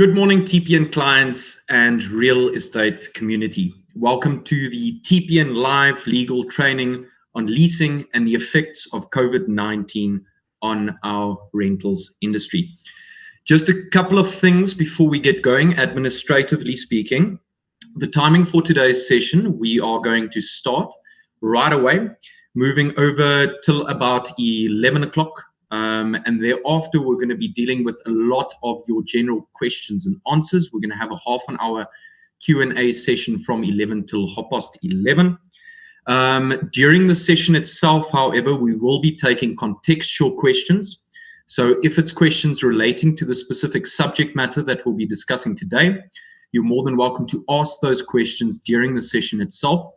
Good morning, TPN clients and real estate community. Welcome to the TPN live legal training on leasing and the effects of COVID-19 on our rentals industry. Just a couple of things before we get going, administratively speaking. The timing for today's session, we are going to start right away, moving over till about 11 o'clock. And thereafter, we're going to be dealing with a lot of your general questions and answers. We're going to have a half an hour Q&A session from 11 till 11:30. During the session itself, however, we will be taking contextual questions. So if it's questions relating to the specific subject matter that we'll be discussing today, you're more than welcome to ask those questions during the session itself.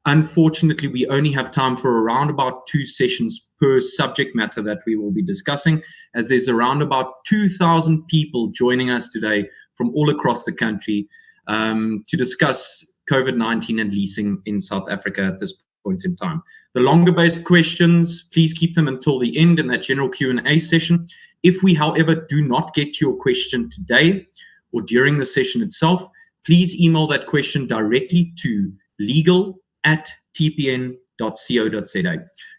Unfortunately, we only have time for around about 2 sessions per subject matter that we will be discussing, as there's around about 2,000 people joining us today from all across the country to discuss COVID-19 and leasing in South Africa at this point in time. The longer-based questions, please keep them until the end in that general Q&A session. If we, however, do not get to your question today or during the session itself, please email that question directly to legal@tpn.co.za.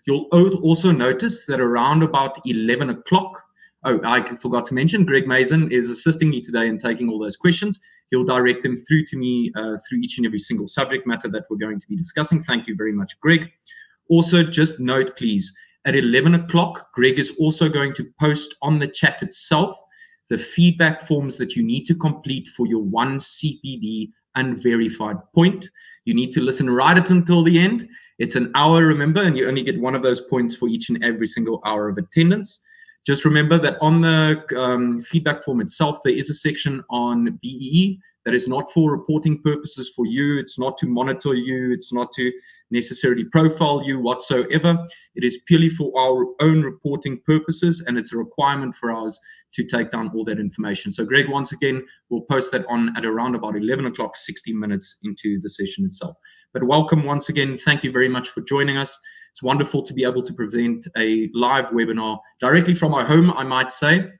You'll also notice that around about 11 o'clock, I forgot to mention, Greg Mason is assisting me today in taking all those questions. He'll direct them through to me through each and every single subject matter that we're going to be discussing. Thank you very much, Greg. Also, just note, please, at 11 o'clock, Greg is also going to post on the chat itself the feedback forms that you need to complete for your one CPD unverified point. You need to listen right up until the end. It's an hour, remember, and you only get one of those points for each and every single hour of attendance. Just remember that on the feedback form itself, there is a section on BEE that is not for reporting purposes for you. It's not to monitor you. It's not to necessarily profile you whatsoever. It is purely for our own reporting purposes, and it's a requirement for us to take down all that information. So Greg, once again, will post that on at around about 11 o'clock, 60 minutes into the session itself. But welcome once again. Thank you very much for joining us. It's wonderful to be able to present a live webinar directly from our home, I might say.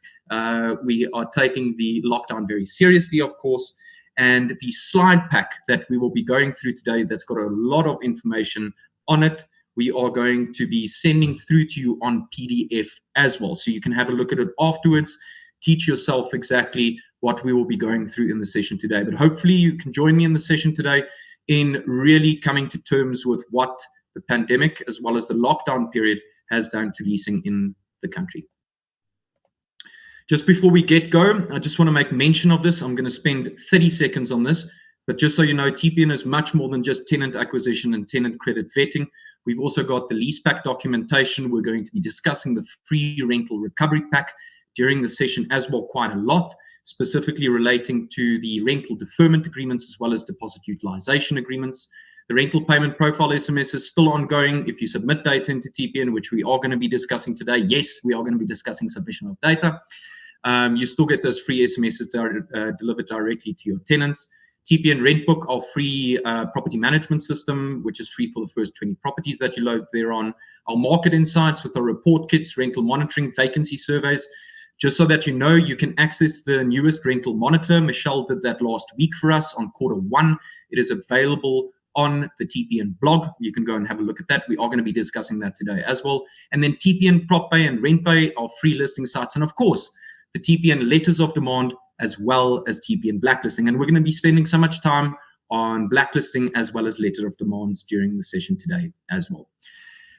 We are taking the lockdown very seriously, of course, and the slide pack that we will be going through today that's got a lot of information on it, we are going to be sending through to you on PDF as well. So you can have a look at it afterwards, teach yourself exactly what we will be going through in the session today. But hopefully you can join me in the session today in really coming to terms with what the pandemic as well as the lockdown period has done to leasing in the country. Just before we get going, I just want to make mention of this. I'm going to spend 30 seconds on this, but just so you know, TPN is much more than just tenant acquisition and tenant credit vetting. We've also got the lease pack documentation. We're going to be discussing the free rental recovery pack during the session as well, quite a lot, specifically relating to the rental deferment agreements as well as deposit utilization agreements. The rental payment profile SMS is still ongoing. If you submit data into TPN, which we are going to be discussing today, yes, we are going to be discussing submission of data. You still get those free SMSs delivered directly to your tenants. TPN Rentbook, our free property management system, which is free for the first 20 properties that you load there on. Our market insights with our report kits, rental monitoring, vacancy surveys. Just so that you know, you can access the newest rental monitor. Michelle did that last week for us on Q1. It is available on the TPN blog. You can go and have a look at that. We are going to be discussing that today as well. And then TPN PropPay and RentPay are free listing sites. And of course, the TPN letters of demand as well as TPN blacklisting. And we're going to be spending so much time on blacklisting as well as letter of demands during the session today as well.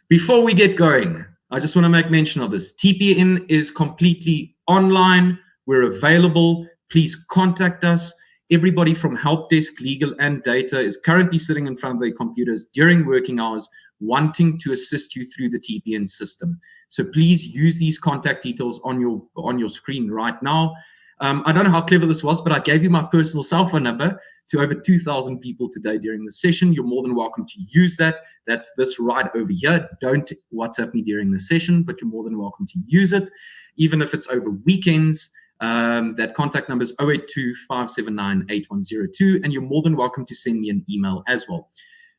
Before we get going, I just want to make mention of this. TPN is completely online. We're available. Please contact us. Everybody from help desk, legal, and data is currently sitting in front of their computers during working hours, wanting to assist you through the TPN system. So please use these contact details on your screen right now. I don't know how clever this was, but I gave you my personal cell phone number to over 2,000 people today during the session. You're more than welcome to use that. That's this right over here. Don't WhatsApp me during the session, but you're more than welcome to use it, even if it's over weekends. That contact number is 082-579-8102, and you're more than welcome to send me an email as well.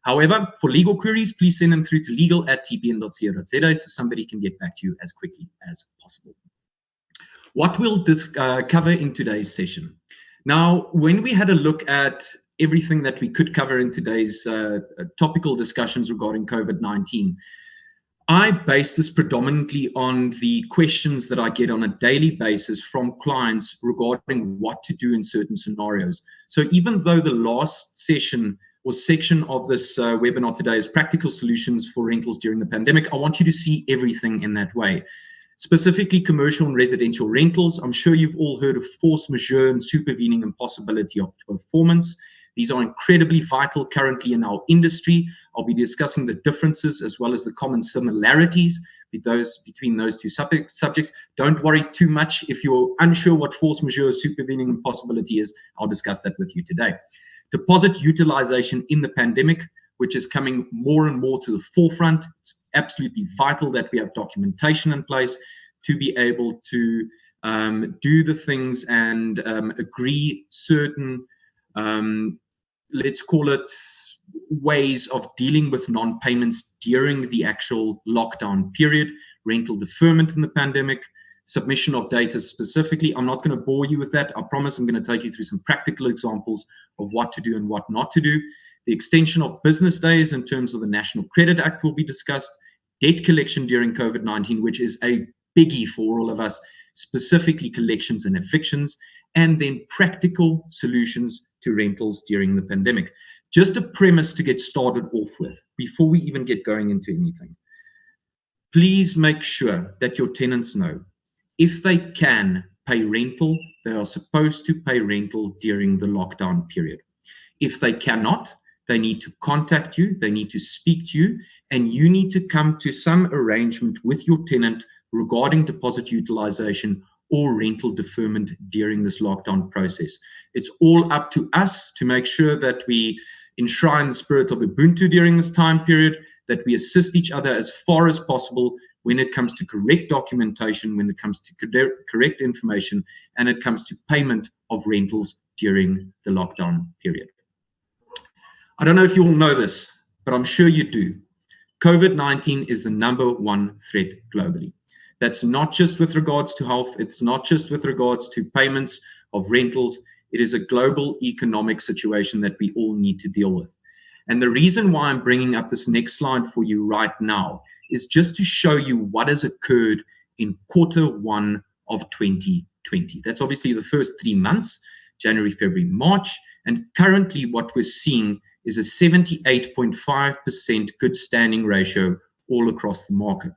However, for legal queries, please send them through to legal@tpn.co.za so somebody can get back to you as quickly as possible. What we'll cover in today's session. Now, when we had a look at everything that we could cover in today's topical discussions regarding COVID-19, I base this predominantly on the questions that I get on a daily basis from clients regarding what to do in certain scenarios. So even though the last session or section of this webinar today is practical solutions for rentals during the pandemic, I want you to see everything in that way. Specifically commercial and residential rentals. I'm sure you've all heard of force majeure and supervening impossibility of performance. These are incredibly vital currently in our industry. I'll be discussing the differences as well as the common similarities between those two subjects. Don't worry too much. If you're unsure what force majeure, supervening impossibility is, I'll discuss that with you today. Deposit utilization in the pandemic, which is coming more and more to the forefront. It's absolutely vital that we have documentation in place to be able to do the things and agree certain let's call it ways of dealing with non-payments during the actual lockdown period, rental deferment in the pandemic, submission of data specifically. I'm not going to bore you with that. I promise I'm going to take you through some practical examples of what to do and what not to do. The extension of business days in terms of the National Credit Act will be discussed. Debt collection during COVID-19, which is a biggie for all of us, specifically collections and evictions, and then practical solutions to rentals during the pandemic. Just a premise to get started off with before we even get going into anything. Please make sure that your tenants know if they can pay rental, they are supposed to pay rental during the lockdown period. If they cannot, they need to contact you, they need to speak to you, and you need to come to some arrangement with your tenant regarding deposit utilization or rental deferment during this lockdown process. It's all up to us to make sure that we enshrine the spirit of Ubuntu during this time period, that we assist each other as far as possible when it comes to correct documentation, when it comes to correct information, and it comes to payment of rentals during the lockdown period. I don't know if you all know this, but I'm sure you do. COVID-19 is the #1 threat globally. That's not just with regards to health. It's not just with regards to payments of rentals. It is a global economic situation that we all need to deal with. And the reason why I'm bringing up this next slide for you right now is just to show you what has occurred in Q1 of 2020. That's obviously the first 3 months, January, February, March. And currently what we're seeing is a 78.5% good standing ratio all across the market.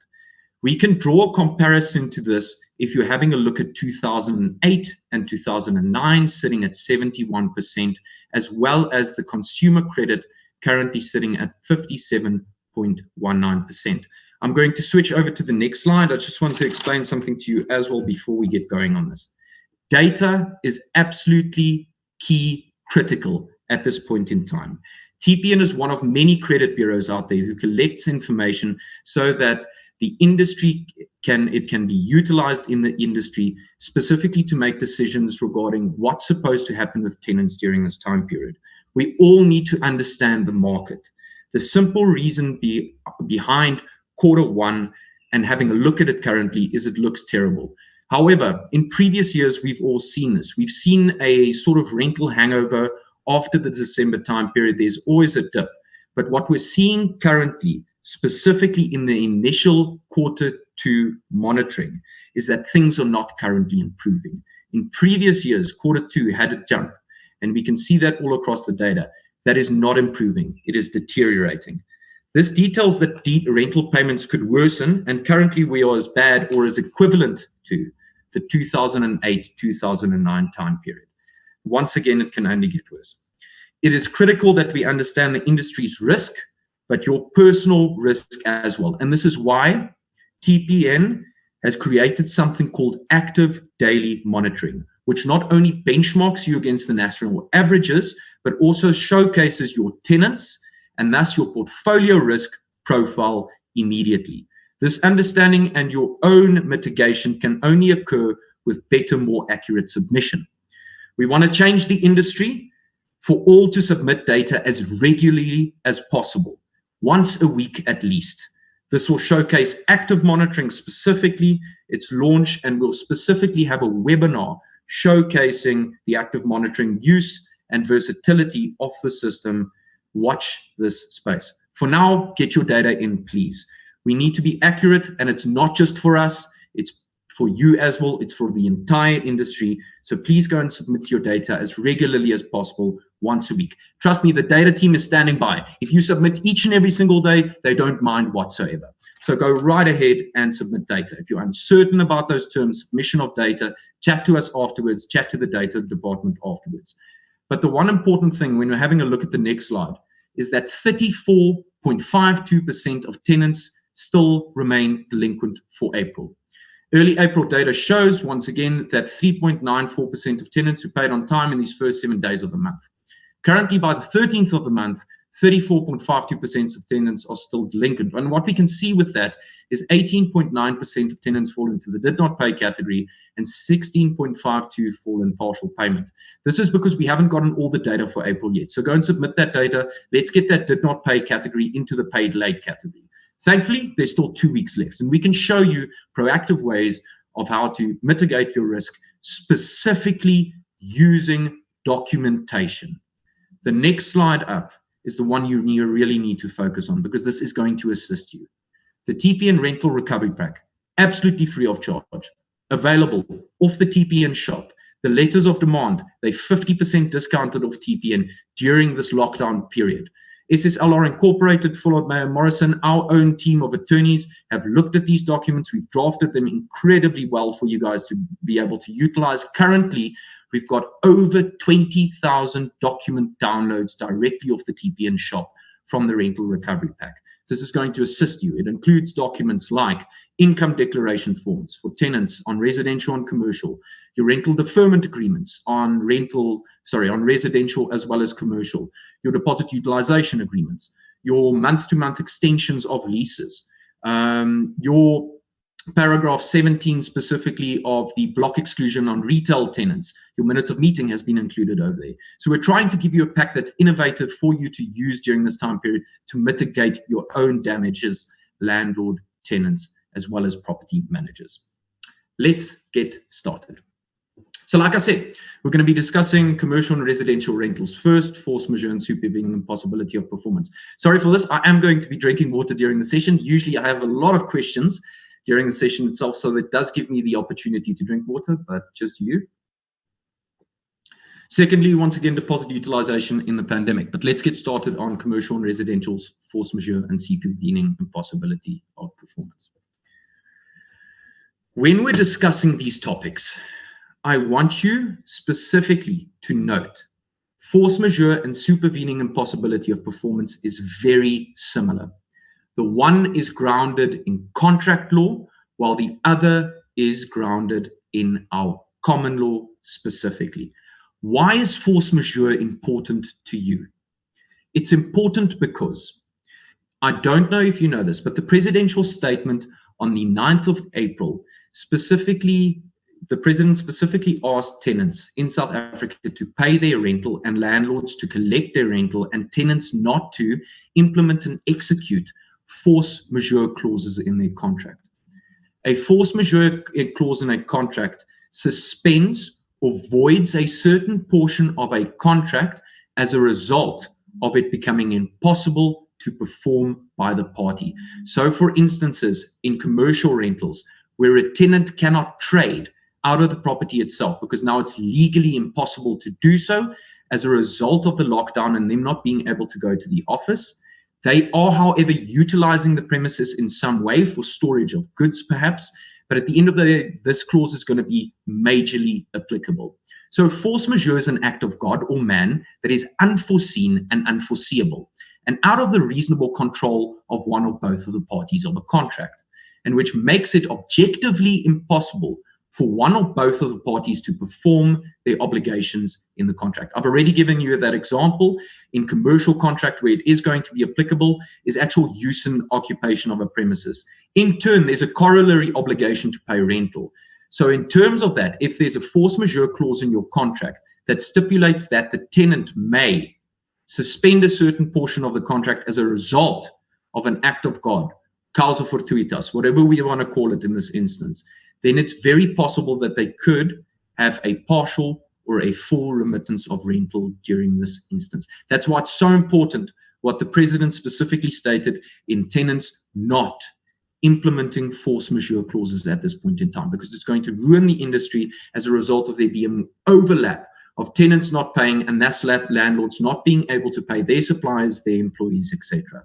We can draw a comparison to this if you're having a look at 2008 and 2009 sitting at 71%, as well as the consumer credit currently sitting at 57.19%. I'm going to switch over to the next slide. I just want to explain something to you as well before we get going on this. Data is absolutely key, critical at this point in time. TPN is one of many credit bureaus out there who collects information so that the industry can be utilized in the industry specifically to make decisions regarding what's supposed to happen with tenants during this time period. We all need to understand the market. The simple reason behind Q1 and having a look at it currently is it looks terrible. However, in previous years, we've all seen this. We've seen a sort of rental hangover after the December time period. There's always a dip. But what we're seeing currently, specifically in the initial Q2 monitoring, is that things are not currently improving. In previous years, Q2 had a jump, and we can see that all across the data. That is not improving. It is deteriorating. This details that rental payments could worsen, and currently we are as bad or as equivalent to the 2008-2009 time period. Once again, it can only get worse. It is critical that we understand the industry's risk, but your personal risk as well. And this is why TPN has created something called active daily monitoring, which not only benchmarks you against the national averages, but also showcases your tenants and thus your portfolio risk profile immediately. This understanding and your own mitigation can only occur with better, more accurate submission. We want to change the industry for all to submit data as regularly as possible, once a week at least. This will showcase active monitoring specifically, its launch, and we'll specifically have a webinar showcasing the active monitoring use and versatility of the system. Watch this space. For now, get your data in, please. We need to be accurate, and it's not just for us, it's for you as well, it's for the entire industry. So please go and submit your data as regularly as possible, once a week. Trust me, the data team is standing by. If you submit each and every single day, they don't mind whatsoever. So go right ahead and submit data. If you're uncertain about those terms, submission of data, chat to us afterwards, chat to the data department afterwards. But the one important thing when we're having a look at the next slide is that 34.52% of tenants still remain delinquent for April. Early April data shows, once again, that 3.94% of tenants who paid on time in these first 7 days of the month. Currently, by the 13th of the month, 34.52% of tenants are still delinquent. And what we can see with that is 18.9% of tenants fall into the did not pay category and 16.52% fall in partial payment. This is because we haven't gotten all the data for April yet. So go and submit that data. Let's get that did not pay category into the paid late category. Thankfully, there's still 2 weeks left, and we can show you proactive ways of how to mitigate your risk, specifically using documentation. The next slide up is the one you really need to focus on, because this is going to assist you. The TPN rental recovery pack, absolutely free of charge, available off the TPN shop. The letters of demand, they're 50% discounted off TPN during this lockdown period. SSLR Incorporated, Fuller Mayer Morrison, our own team of attorneys have looked at these documents. We've drafted them incredibly well for you guys to be able to utilize. Currently, we've got over 20,000 document downloads directly off the TPN shop from the rental recovery pack. This is going to assist you. It includes documents like income declaration forms for tenants on residential and commercial, your rental deferment agreements on residential as well as commercial, your deposit utilization agreements, your month-to-month extensions of leases, your paragraph 17 specifically of the block exclusion on retail tenants. Your minutes of meeting has been included over there. So we're trying to give you a pack that's innovative for you to use during this time period to mitigate your own damages, landlord, tenants, as well as property managers. Let's get started. So like I said, we're going to be discussing commercial and residential rentals first, force majeure and supervening impossibility of performance. Sorry for this. I am going to be drinking water during the session. Usually I have a lot of questions during the session itself, so that does give me the opportunity to drink water, but just you. Secondly, once again, deposit utilization in the pandemic. But let's get started on commercial and residential's force majeure and supervening impossibility of performance. When we're discussing these topics, I want you specifically to note force majeure and supervening impossibility of performance is very similar. The one is grounded in contract law, while the other is grounded in our common law specifically. Why is force majeure important to you? It's important because, I don't know if you know this, but the presidential statement on the 9th of April, the president specifically asked tenants in South Africa to pay their rental and landlords to collect their rental, and tenants not to implement and execute force majeure clauses in their contract. A force majeure clause in a contract suspends or voids a certain portion of a contract as a result of it becoming impossible to perform by the party. So for instances, in commercial rentals, where a tenant cannot trade out of the property itself because now it's legally impossible to do so as a result of the lockdown and them not being able to go to the office, they are, however, utilizing the premises in some way for storage of goods, perhaps. But at the end of the day, this clause is going to be majorly applicable. So force majeure is an act of God or man that is unforeseen and unforeseeable, and out of the reasonable control of one or both of the parties of a contract, and which makes it objectively impossible for one or both of the parties to perform their obligations in the contract. I've already given you that example. In commercial contract, where it is going to be applicable, is actual use and occupation of a premises. In turn, there's a corollary obligation to pay rental. So in terms of that, if there's a force majeure clause in your contract that stipulates that the tenant may suspend a certain portion of the contract as a result of an act of God, causa fortuitas, whatever we want to call it in this instance, then it's very possible that they could have a partial or a full remittance of rental during this instance. That's why it's so important what the president specifically stated in tenants not implementing force majeure clauses at this point in time, because it's going to ruin the industry as a result of there being overlap of tenants not paying and thus landlords not being able to pay their suppliers, their employees, etc.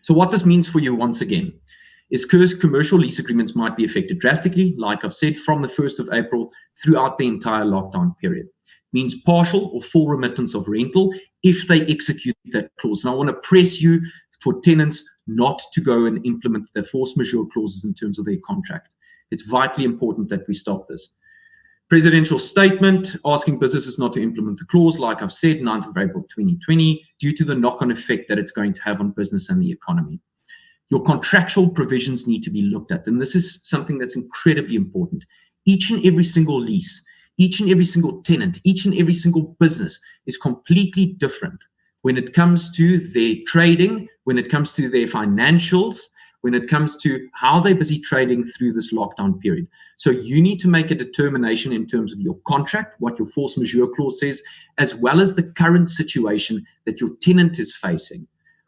So what this means for you, once again, is commercial lease agreements might be affected drastically, like I've said, from the 1st of April throughout the entire lockdown period. It means partial or full remittance of rental if they execute that clause. And I want to press you for tenants not to go and implement the force majeure clauses in terms of their contract. It's vitally important that we stop this. Presidential statement asking businesses not to implement the clause, like I've said, 9th of April 2020, due to the knock-on effect that it's going to have on business and the economy. Your contractual provisions need to be looked at, and this is something that's incredibly important. Each and every single lease, each and every single tenant, each and every single business is completely different when it comes to their trading, when it comes to their financials, when it comes to how they're busy trading through this lockdown period. So you need to make a determination in terms of your contract, what your force majeure clause says, as well as the current situation that your tenant is facing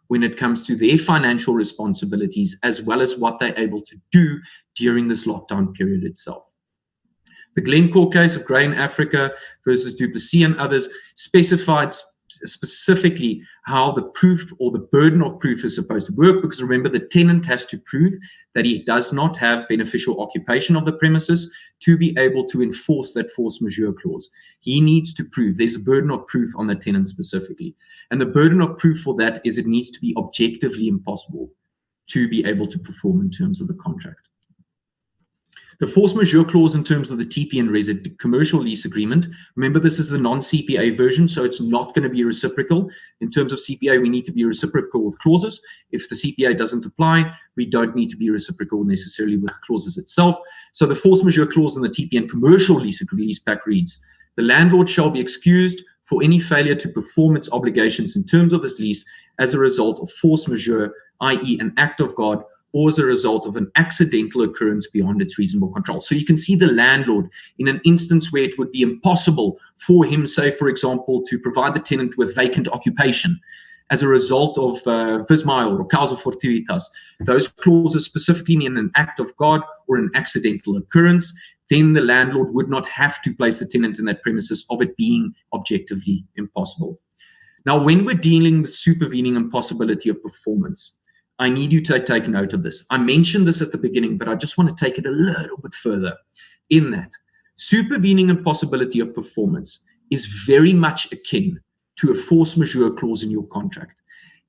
when it comes to their financial responsibilities, as well as what they're able to do during this lockdown period itself. The Glencore case of Grain Africa versus Duplessis and others specified specifically how the proof or the burden of proof is supposed to work, because remember, the tenant has to prove that he does not have beneficial occupation of the premises to be able to enforce that force majeure clause. He needs to prove, there's a burden of proof on the tenant specifically. And the burden of proof for that is it needs to be objectively impossible to be able to perform in terms of the contract. The force majeure clause in terms of the TPN commercial lease agreement, remember this is the non-CPA version, so it's not going to be reciprocal. In terms of CPA, we need to be reciprocal with clauses. If the CPA doesn't apply, we don't need to be reciprocal necessarily with clauses itself. So the force majeure clause in the TPN commercial lease pack reads, the landlord shall be excused for any failure to perform its obligations in terms of this lease as a result of force majeure, i.e. an act of God, or as a result of an accidental occurrence beyond its reasonable control. So you can see the landlord in an instance where it would be impossible for him, say, for example, to provide the tenant with vacant occupation as a result of vis majeure or causa fortuitas. Those clauses specifically mean an act of God or an accidental occurrence. Then the landlord would not have to place the tenant in that premises of it being objectively impossible. Now, when we're dealing with supervening impossibility of performance, I need you to take note of this. I mentioned this at the beginning, but I just want to take it a little bit further. In that, supervening impossibility of performance is very much akin to a force majeure clause in your contract.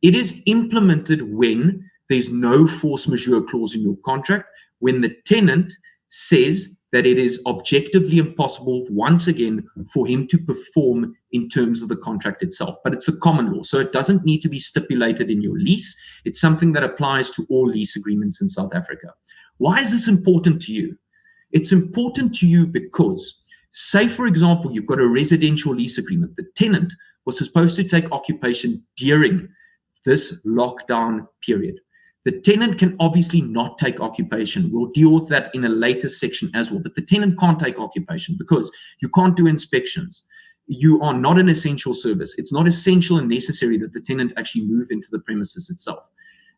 It is implemented when there's no force majeure clause in your contract, when the tenant says that it is objectively impossible, once again, for him to perform in terms of the contract itself. But it's the common law, so it doesn't need to be stipulated in your lease. It's something that applies to all lease agreements in South Africa. Why is this important to you? It's important to you because, say, for example, you've got a residential lease agreement. The tenant was supposed to take occupation during this lockdown period. The tenant can obviously not take occupation. We'll deal with that in a later section as well. But the tenant can't take occupation because you can't do inspections. You are not an essential service. It's not essential and necessary that the tenant actually move into the premises itself.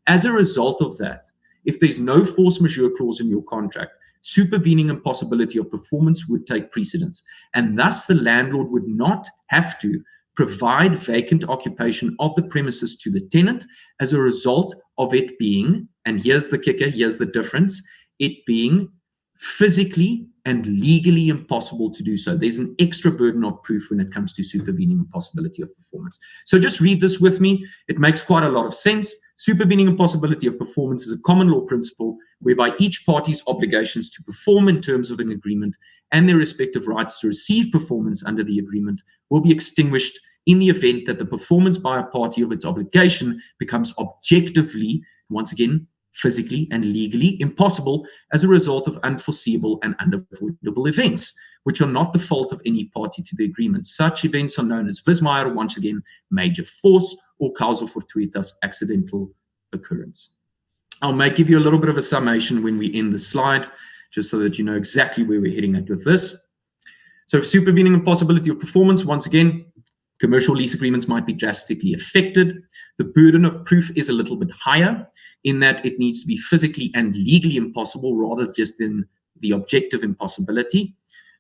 As a result of that, if there's no force majeure clause in your contract, supervening impossibility of performance would take precedence. And thus the landlord would not have to provide vacant occupation of the premises to the tenant as a result of it being, and here's the kicker, here's the difference, it being physically and legally impossible to do so. There's an extra burden of proof when it comes to supervening impossibility of performance. So just read this with me. It makes quite a lot of sense. Supervening impossibility of performance is a common law principle whereby each party's obligations to perform in terms of an agreement and their respective rights to receive performance under the agreement will be extinguished in the event that the performance by a party of its obligation becomes objectively, once again, physically and legally impossible as a result of unforeseeable and unavoidable events, which are not the fault of any party to the agreement. Such events are known as vis majeure, once again, major force, or causa fortuitas, accidental occurrence. I'll give you a little bit of a summation when we end the slide, just so that you know exactly where we're heading at with this. So supervening impossibility of performance, once again, commercial lease agreements might be drastically affected. The burden of proof is a little bit higher in that it needs to be physically and legally impossible rather just than the objective impossibility.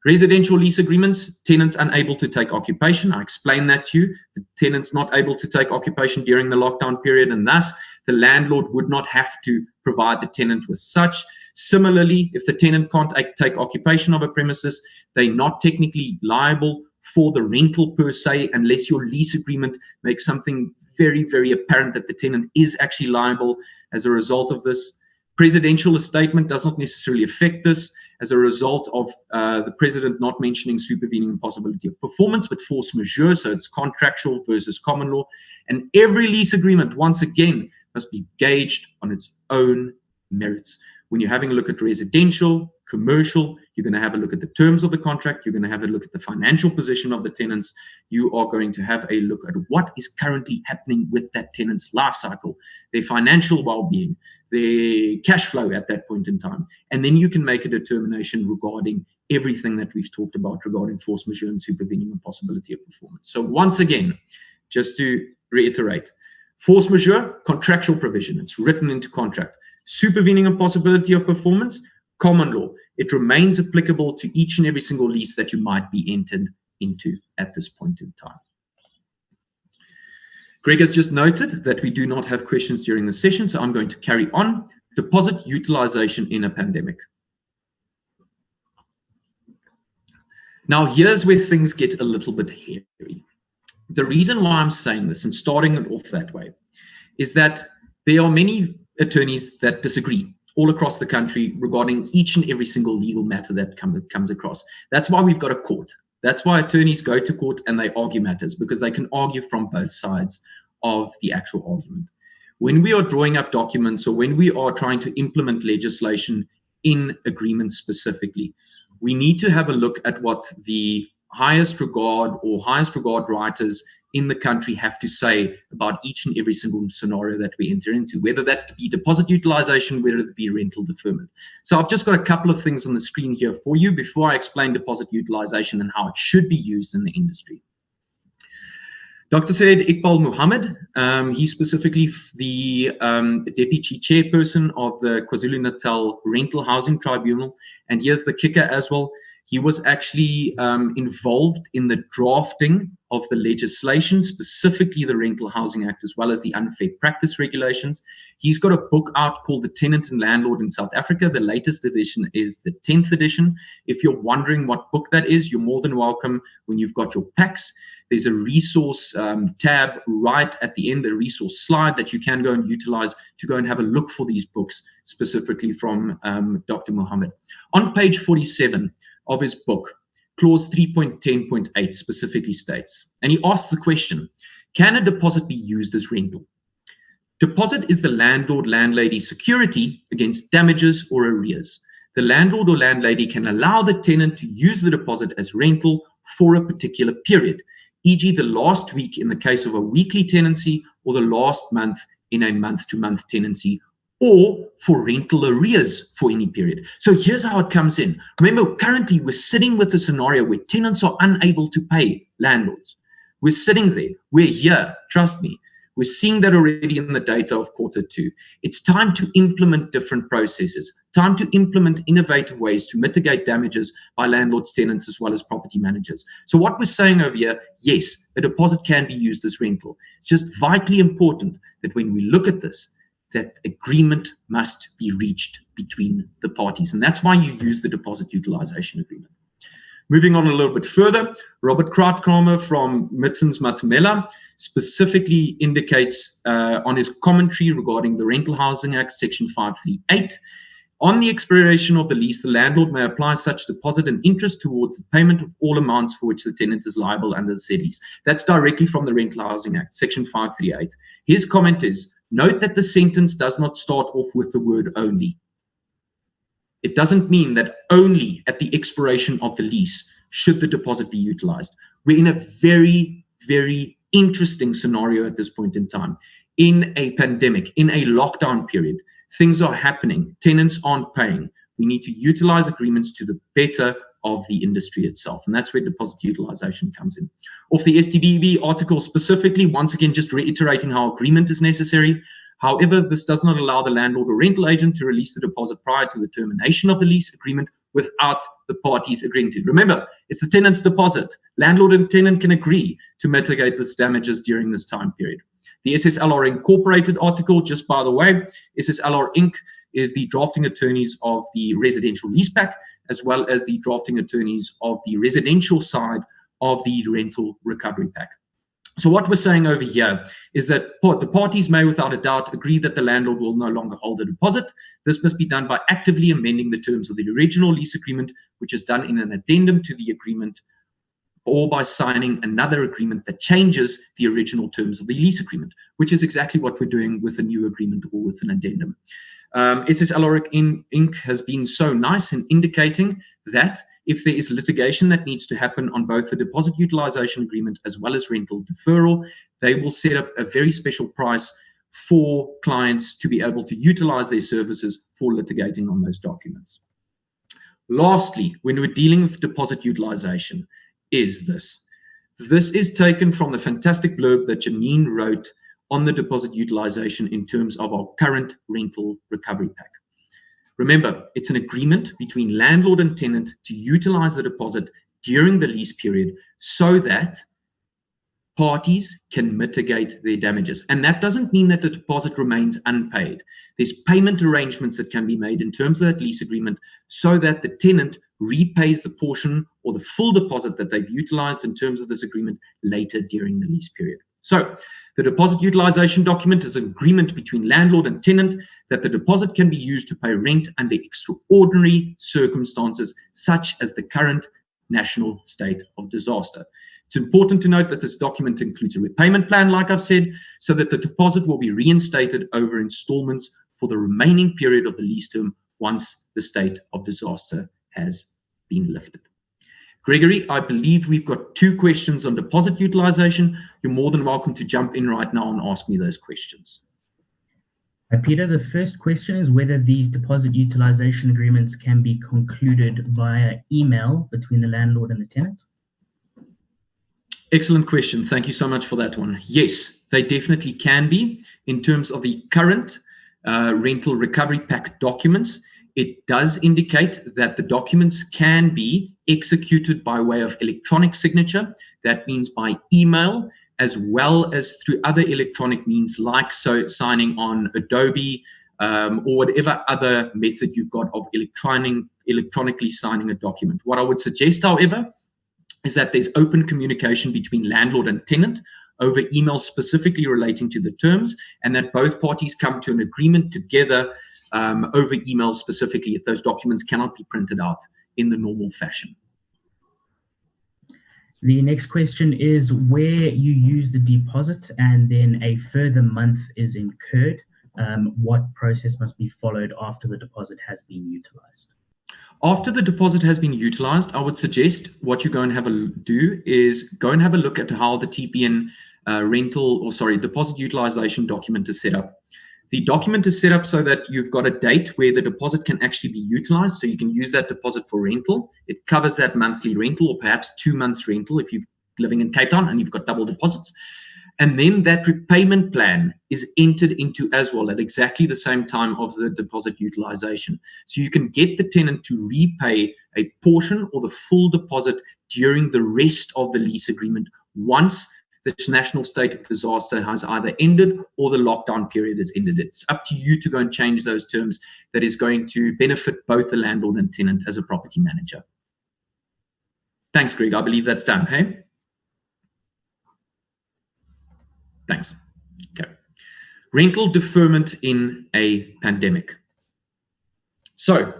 Residential lease agreements, tenants unable to take occupation. I explained that to you. The tenant's not able to take occupation during the lockdown period, and thus the landlord would not have to provide the tenant with such. Similarly, if the tenant can't take occupation of a premises, they're not technically liable for the rental per se, unless your lease agreement makes something very, very apparent that the tenant is actually liable as a result of this. Presidential statement does not necessarily affect this as a result of the president not mentioning supervening impossibility of performance, but force majeure, so it's contractual versus common law. And every lease agreement, once again, must be gauged on its own merits. When you're having a look at residential, commercial, you're going to have a look at the terms of the contract, you're going to have a look at the financial position of the tenants, you are going to have a look at what is currently happening with that tenant's life cycle, their financial well-being, their cash flow at that point in time. And then you can make a determination regarding everything that we've talked about regarding force majeure and supervening impossibility of performance. So once again, just to reiterate, force majeure, contractual provision, it's written into contract. Supervening impossibility of performance, common law. It remains applicable to each and every single lease that you might be entered into at this point in time. Greg has just noted that we do not have questions during the session, so I'm going to carry on. Deposit utilization in a pandemic. Now, here's where things get a little bit hairy. The reason why I'm saying this and starting it off that way is that there are many attorneys that disagree all across the country regarding each and every single legal matter that comes across. That's why we've got a court. That's why attorneys go to court and they argue matters, because they can argue from both sides of the actual argument. When we are drawing up documents or when we are trying to implement legislation in agreements specifically, we need to have a look at what the highest regard or highest regard writers in the country have to say about each and every single scenario that we enter into, whether that be deposit utilization, whether it be rental deferment. So I've just got a couple of things on the screen here for you before I explain deposit utilization and how it should be used in the industry. Dr. Syed Iqbal Muhammad, he's specifically the deputy chairperson of the KwaZulu-Natal Rental Housing Tribunal. And here's the kicker as well. He was actually involved in the drafting of the legislation, specifically the Rental Housing Act, as well as the unfair practice regulations. He's got a book out called The Tenant and Landlord in South Africa. The latest edition is the 10th edition. If you're wondering what book that is, you're more than welcome when you've got your packs. There's a resource tab right at the end, a resource slide that you can go and utilize to go and have a look for these books, specifically from Dr. Muhammad. On page 47 of his book, clause 3.10.8 specifically states, and he asks the question, can a deposit be used as rental? Deposit is the landlord-landlady's security against damages or arrears. The landlord or landlady can allow the tenant to use the deposit as rental for a particular period, e.g. the last week in the case of a weekly tenancy or the last month in a month-to-month tenancy, or for rental arrears for any period. So here's how it comes in. Remember, currently we're sitting with a scenario where tenants are unable to pay landlords. We're sitting there. We're here. Trust me. We're seeing that already in the data of Q2. It's time to implement different processes, time to implement innovative ways to mitigate damages by landlords, tenants, as well as property managers. So what we're saying over here, yes, a deposit can be used as rental. It's just vitally important that when we look at this, that agreement must be reached between the parties. And that's why you use the deposit utilization agreement. Moving on a little bit further, Robert Krautkramer from Mitsens Matamela specifically indicates on his commentary regarding the Rental Housing Act, Section 538, on the expiration of the lease, the landlord may apply such deposit and interest towards the payment of all amounts for which the tenant is liable under the said lease. That's directly from the Rental Housing Act, Section 538. His comment is, note that the sentence does not start off with the word only. It doesn't mean that only at the expiration of the lease should the deposit be utilized. We're in a very, very interesting scenario at this point in time. In a pandemic, in a lockdown period, things are happening. Tenants aren't paying. We need to utilize agreements to the better of the industry itself. And that's where deposit utilization comes in. Of the STBB article specifically, once again, just reiterating how agreement is necessary. However, this does not allow the landlord or rental agent to release the deposit prior to the termination of the lease agreement without the parties agreeing to. Remember, it's the tenant's deposit. Landlord and tenant can agree to mitigate this damages during this time period. The SSLR Incorporated article, just by the way, SSLR Inc. is the drafting attorneys of the residential lease pack, as well as the drafting attorneys of the residential side of the rental recovery pack. So what we're saying over here is that the parties may without a doubt agree that the landlord will no longer hold a deposit. This must be done by actively amending the terms of the original lease agreement, which is done in an addendum to the agreement, or by signing another agreement that changes the original terms of the lease agreement, which is exactly what we're doing with a new agreement or with an addendum. SSLR Inc. has been so nice in indicating that if there is litigation that needs to happen on both the deposit utilization agreement as well as rental deferral, they will set up a very special price for clients to be able to utilize their services for litigating on those documents. Lastly, when we're dealing with deposit utilization, is this. This is taken from the fantastic blurb that Janine wrote on the deposit utilization in terms of our current rental recovery pack. Remember, it's an agreement between landlord and tenant to utilize the deposit during the lease period so that parties can mitigate their damages. And that doesn't mean that the deposit remains unpaid. There's payment arrangements that can be made in terms of that lease agreement so that the tenant repays the portion or the full deposit that they've utilized in terms of this agreement later during the lease period. So the deposit utilization document is an agreement between landlord and tenant that the deposit can be used to pay rent under extraordinary circumstances, such as the current national state of disaster. It's important to note that this document includes a repayment plan, like I've said, so that the deposit will be reinstated over installments for the remaining period of the lease term once the state of disaster has been lifted. Gregory, I believe we've got 2 questions on deposit utilization. You're more than welcome to jump in right now and ask me those questions. Peter, the first question is whether these deposit utilization agreements can be concluded via email between the landlord and the tenant. Excellent question. Thank you so much for that one. Yes, they definitely can be. In terms of the current rental recovery pack documents, it does indicate that the documents can be executed by way of electronic signature. That means by email, as well as through other electronic means like signing on Adobe or whatever other method you've got of electronically signing a document. What I would suggest, however, is that there's open communication between landlord and tenant over email specifically relating to the terms, and that both parties come to an agreement together over email specifically if those documents cannot be printed out in the normal fashion. The next question is where you use the deposit and then a further month is incurred, what process must be followed after the deposit has been utilized? After the deposit has been utilized, I would suggest what you go and have a do is go and have a look at how the TPN deposit utilization document is set up. The document is set up so that you've got a date where the deposit can actually be utilized, so you can use that deposit for rental. It covers that monthly rental or perhaps 2 months rental if you're living in Cape Town and you've got double deposits. And then that repayment plan is entered into as well at exactly the same time of the deposit utilization. So you can get the tenant to repay a portion or the full deposit during the rest of the lease agreement once the national state of disaster has either ended or the lockdown period has ended. It's up to you to go and change those terms. That is going to benefit both the landlord and tenant as a property manager. Thanks, Greg. I believe that's done, hey? Thanks. Okay. Rental deferment in a pandemic. So,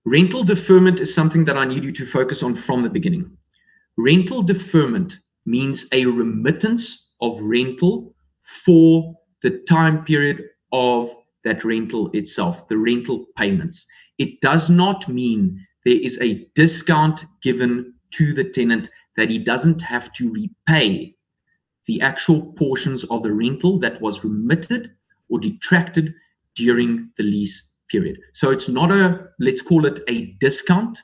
rental deferment is something that I need you to focus on from the beginning. Rental deferment means a remittance of rental for the time period of that rental itself, the rental payments. It does not mean there is a discount given to the tenant that he doesn't have to repay the actual portions of the rental that was remitted or detracted during the lease period. So it's not let's call it a discount.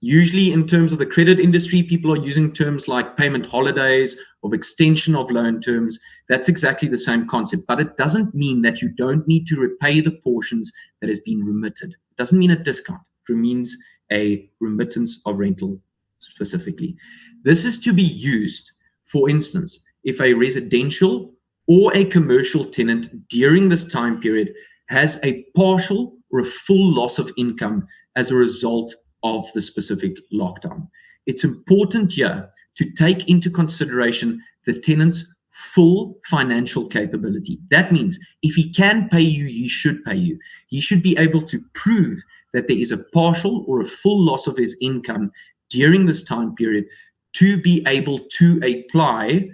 Usually in terms of the credit industry, people are using terms like payment holidays or extension of loan terms. That's exactly the same concept, but it doesn't mean that you don't need to repay the portions that has been remitted. It doesn't mean a discount. It means a remittance of rental specifically. This is to be used, for instance, if a residential or a commercial tenant during this time period has a partial or a full loss of income as a result of the specific lockdown. It's important here to take into consideration the tenant's full financial capability. That means if he can pay you, he should pay you. He should be able to prove that there is a partial or a full loss of his income during this time period to be able to apply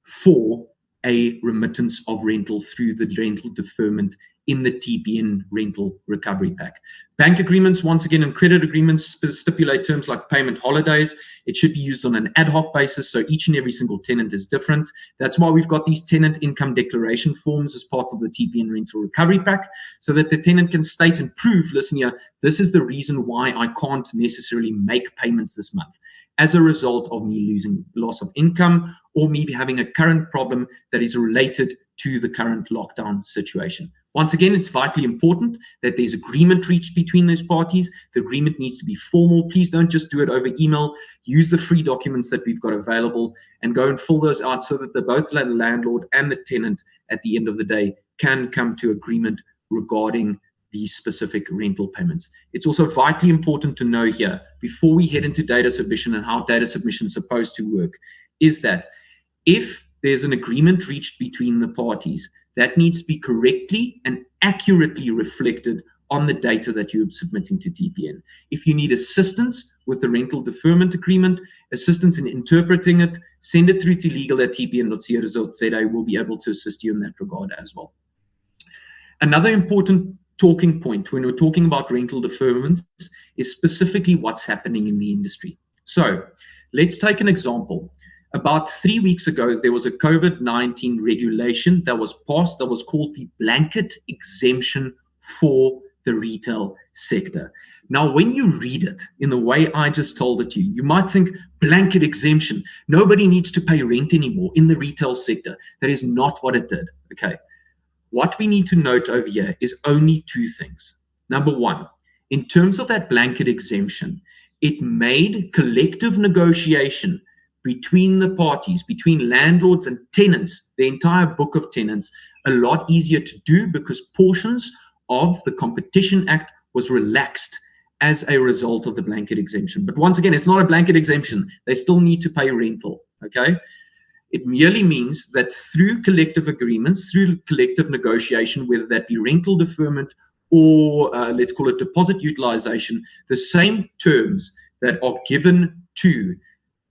for a remittance of rental through the rental deferment in the TPN rental recovery pack. Bank agreements, once again, and credit agreements stipulate terms like payment holidays. It should be used on an ad hoc basis, so each and every single tenant is different. That's why we've got these tenant income declaration forms as part of the TPN rental recovery pack, so that the tenant can state and prove, listen here, this is the reason why I can't necessarily make payments this month as a result of me losing loss of income or me having a current problem that is related to the current lockdown situation. Once again, it's vitally important that there's agreement reached between those parties. The agreement needs to be formal. Please don't just do it over email. Use the free documents that we've got available and go and fill those out so that both the landlord and the tenant at the end of the day can come to agreement regarding these specific rental payments. It's also vitally important to know here, before we head into data submission and how data submission is supposed to work, is that if there's an agreement reached between the parties, that needs to be correctly and accurately reflected on the data that you're submitting to TPN. If you need assistance with the rental deferment agreement, assistance in interpreting it, send it through to legal@tpn.co.za. We'll be able to assist you in that regard as well. Another important talking point when we're talking about rental deferments is specifically what's happening in the industry. So let's take an example. About 3 weeks ago, there was a COVID-19 regulation that was passed that was called the blanket exemption for the retail sector. Now, when you read it in the way I just told it to you, you might think blanket exemption. Nobody needs to pay rent anymore in the retail sector. That is not what it did. Okay. What we need to note over here is only two things. Number one, in terms of that blanket exemption, it made collective negotiation between the parties, between landlords and tenants, the entire book of tenants, a lot easier to do because portions of the Competition Act was relaxed as a result of the blanket exemption. But once again, it's not a blanket exemption. They still need to pay rental, okay? It merely means that through collective agreements, through collective negotiation, whether that be rental deferment or let's call it deposit utilization, the same terms that are given to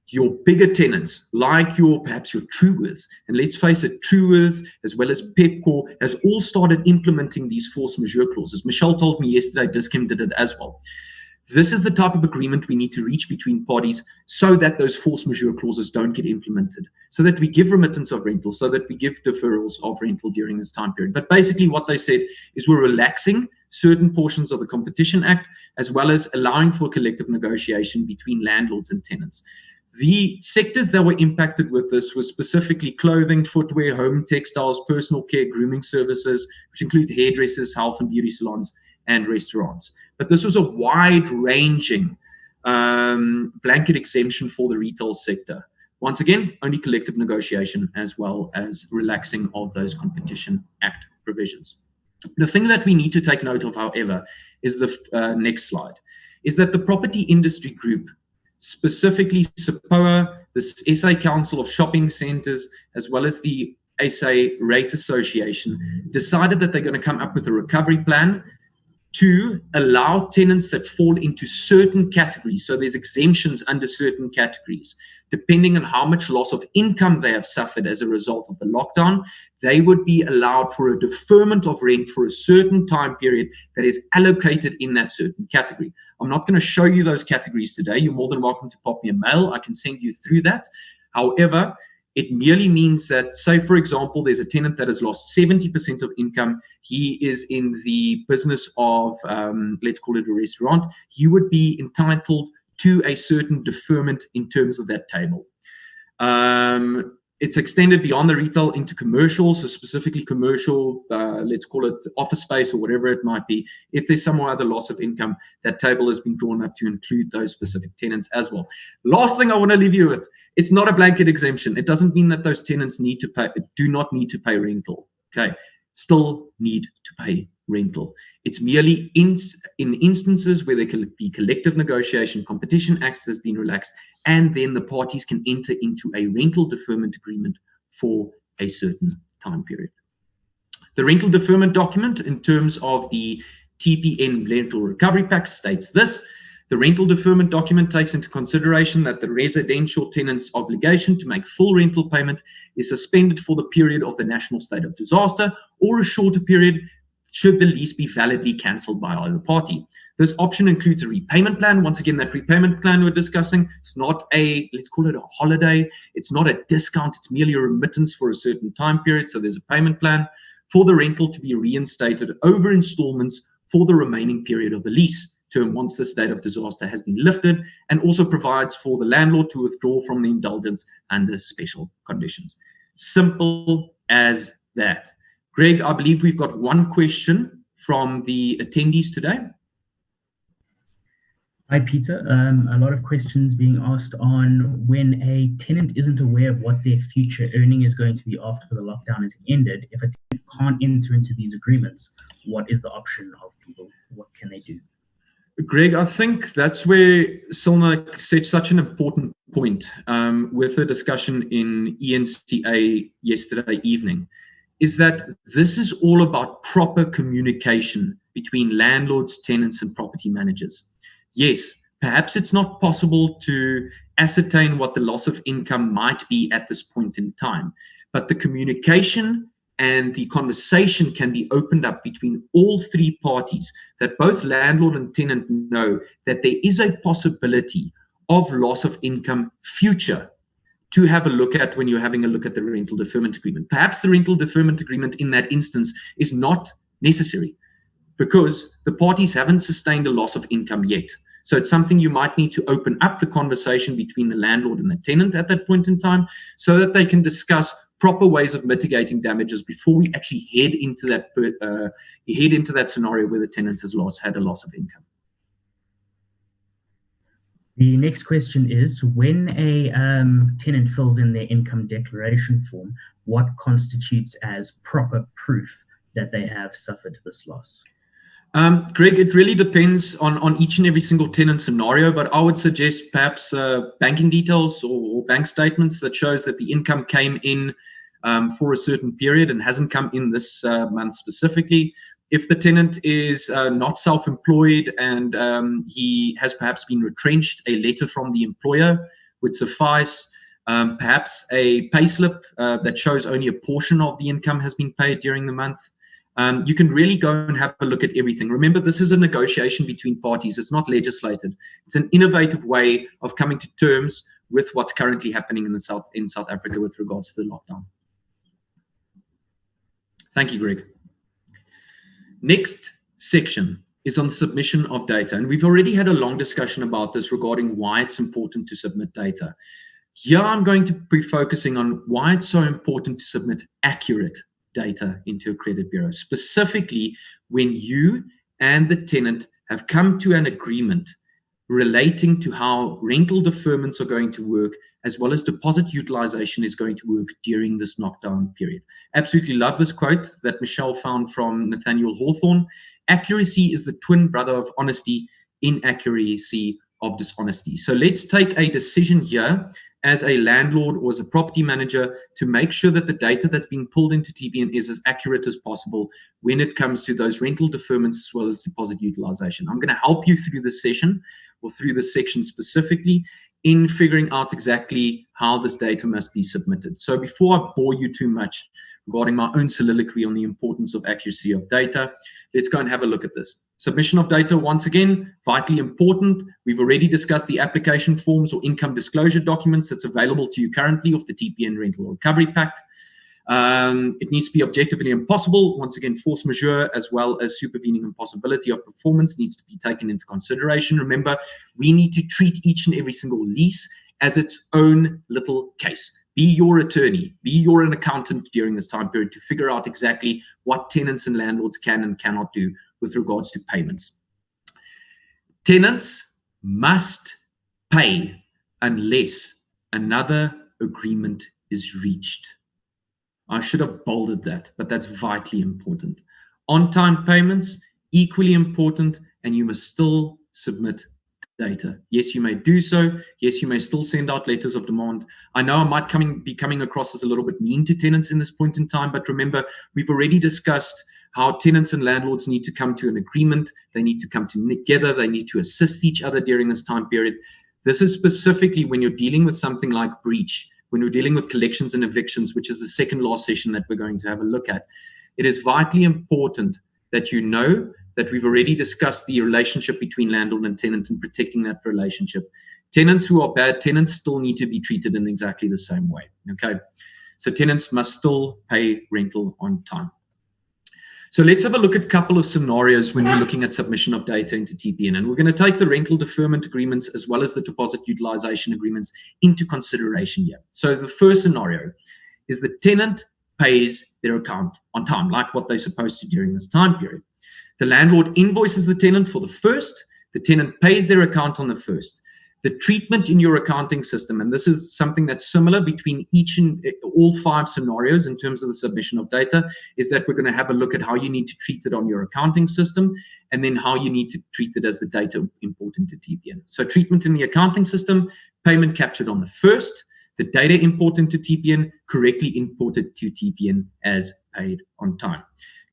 your bigger tenants, like perhaps your Truworths, and let's face it, Truworths as well as Pepco has all started implementing these force majeure clauses. Michelle told me yesterday Dis-Chem did it as well. This is the type of agreement we need to reach between parties so that those force majeure clauses don't get implemented, so that we give remittance of rental, so that we give deferrals of rental during this time period. But basically what they said is we're relaxing certain portions of the Competition Act as well as allowing for collective negotiation between landlords and tenants. The sectors that were impacted with this were specifically clothing, footwear, home textiles, personal care, grooming services, which include hairdressers, health and beauty salons, and restaurants. But this was a wide-ranging blanket exemption for the retail sector. Once again, only collective negotiation as well as relaxing of those Competition Act provisions. The thing that we need to take note of, however, is the next slide, is that the property industry group, specifically SAPOA, the SA Council of Shopping Centres, as well as the SA Rate Association, decided that they're going to come up with a recovery plan to allow tenants that fall into certain categories. So there's exemptions under certain categories. Depending on how much loss of income they have suffered as a result of the lockdown, they would be allowed for a deferment of rent for a certain time period that is allocated in that certain category. I'm not going to show you those categories today. You're more than welcome to pop me a mail. I can send you through that. However, it merely means that, say, for example, there's a tenant that has lost 70% of income. He is in the business of, let's call it a restaurant. He would be entitled to a certain deferment in terms of that table. It's extended beyond the retail into commercial, so specifically commercial, let's call it office space or whatever it might be. If there's some other loss of income, that table has been drawn up to include those specific tenants as well. Last thing I want to leave you with, it's not a blanket exemption. It doesn't mean that those tenants do not need to pay rental. Okay, still need to pay rental. It's merely in instances where there can be collective negotiation, Competition Act has been relaxed, and then the parties can enter into a rental deferment agreement for a certain time period. The rental deferment document in terms of the TPN rental recovery pack states this: the rental deferment document takes into consideration that the residential tenant's obligation to make full rental payment is suspended for the period of the national state of disaster or a shorter period should the lease be validly cancelled by either party. This option includes a repayment plan. Once again, that repayment plan we're discussing, it's not a, let's call it a holiday. It's not a discount. It's merely a remittance for a certain time period. So there's a payment plan for the rental to be reinstated over installments for the remaining period of the lease term once the state of disaster has been lifted, and also provides for the landlord to withdraw from the indulgence under special conditions. Simple as that. Greg, I believe we've got one question from the attendees today. Hi, Peter. A lot of questions being asked on when a tenant isn't aware of what their future earning is going to be after the lockdown has ended. If a tenant can't enter into these agreements, what is the option of people? What can they do? Greg, I think that's where Silna said such an important point with the discussion in ENCA yesterday evening, is that this is all about proper communication between landlords, tenants, and property managers. Yes, perhaps it's not possible to ascertain what the loss of income might be at this point in time, but the communication and the conversation can be opened up between all three parties, that both landlord and tenant know that there is a possibility of loss of income future to have a look at when you're having a look at the rental deferment agreement. Perhaps the rental deferment agreement in that instance is not necessary because the parties haven't sustained a loss of income yet. So it's something you might need to open up the conversation between the landlord and the tenant at that point in time so that they can discuss proper ways of mitigating damages before we actually head into that scenario where the tenant has had a loss of income. The next question is, when a tenant fills in their income declaration form, what constitutes as proper proof that they have suffered this loss? Greg, it really depends on each and every single tenant scenario, but I would suggest perhaps banking details or bank statements that shows that the income came in for a certain period and hasn't come in this month specifically. If the tenant is not self-employed and he has perhaps been retrenched, a letter from the employer would suffice. Perhaps a payslip that shows only a portion of the income has been paid during the month. You can really go and have a look at everything. Remember, this is a negotiation between parties. It's not legislated. It's an innovative way of coming to terms with what's currently happening in South Africa with regards to the lockdown. Thank you, Greg. Next section is on submission of data. And we've already had a long discussion about this regarding why it's important to submit data. Here I'm going to be focusing on why it's so important to submit accurate data into a credit bureau, specifically when you and the tenant have come to an agreement relating to how rental deferments are going to work, as well as deposit utilization is going to work during this knockdown period. Absolutely love this quote that Michelle found from Nathaniel Hawthorne. Accuracy is the twin brother of honesty, inaccuracy of dishonesty. So let's take a decision here as a landlord or as a property manager to make sure that the data that's being pulled into TPN is as accurate as possible when it comes to those rental deferments as well as deposit utilization. I'm going to help you through this session or through this section specifically in figuring out exactly how this data must be submitted. So before I bore you too much regarding my own soliloquy on the importance of accuracy of data, let's go and have a look at this. Submission of data, once again, vitally important. We've already discussed the application forms or income disclosure documents that's available to you currently of the TPN Rental Recovery Pact. It needs to be objectively impossible. Once again, force majeure as well as supervening impossibility of performance needs to be taken into consideration. Remember, we need to treat each and every single lease as its own little case. Be your attorney, be your an accountant during this time period to figure out exactly what tenants and landlords can and cannot do with regards to payments. Tenants must pay unless another agreement is reached. I should have bolded that, but that's vitally important. On-time payments, equally important, and you must still submit data. Yes, you may do so. Yes, you may still send out letters of demand. I know I might be coming across as a little bit mean to tenants in this point in time, but remember, we've already discussed how tenants and landlords need to come to an agreement. They need to come together. They need to assist each other during this time period. This is specifically when you're dealing with something like breach, when we're dealing with collections and evictions, which is the second last session that we're going to have a look at. It is vitally important that you know that we've already discussed the relationship between landlord and tenant and protecting that relationship. Tenants who are bad tenants still need to be treated in exactly the same way, okay? So tenants must still pay rental on time. So let's have a look at a couple of scenarios when we're looking at submission of data into TPN. And we're going to take the rental deferment agreements as well as the deposit utilization agreements into consideration here. So the first scenario is the tenant pays their account on time, like what they're supposed to during this time period. The landlord invoices the tenant for the first, the tenant pays their account on the first. The treatment in your accounting system, and this is something that's similar between each and all 5 scenarios in terms of the submission of data, is that we're going to have a look at how you need to treat it on your accounting system and then how you need to treat it as the data imported to TPN. So treatment in the accounting system, payment captured on the first, the data imported to TPN, correctly imported to TPN as paid on time.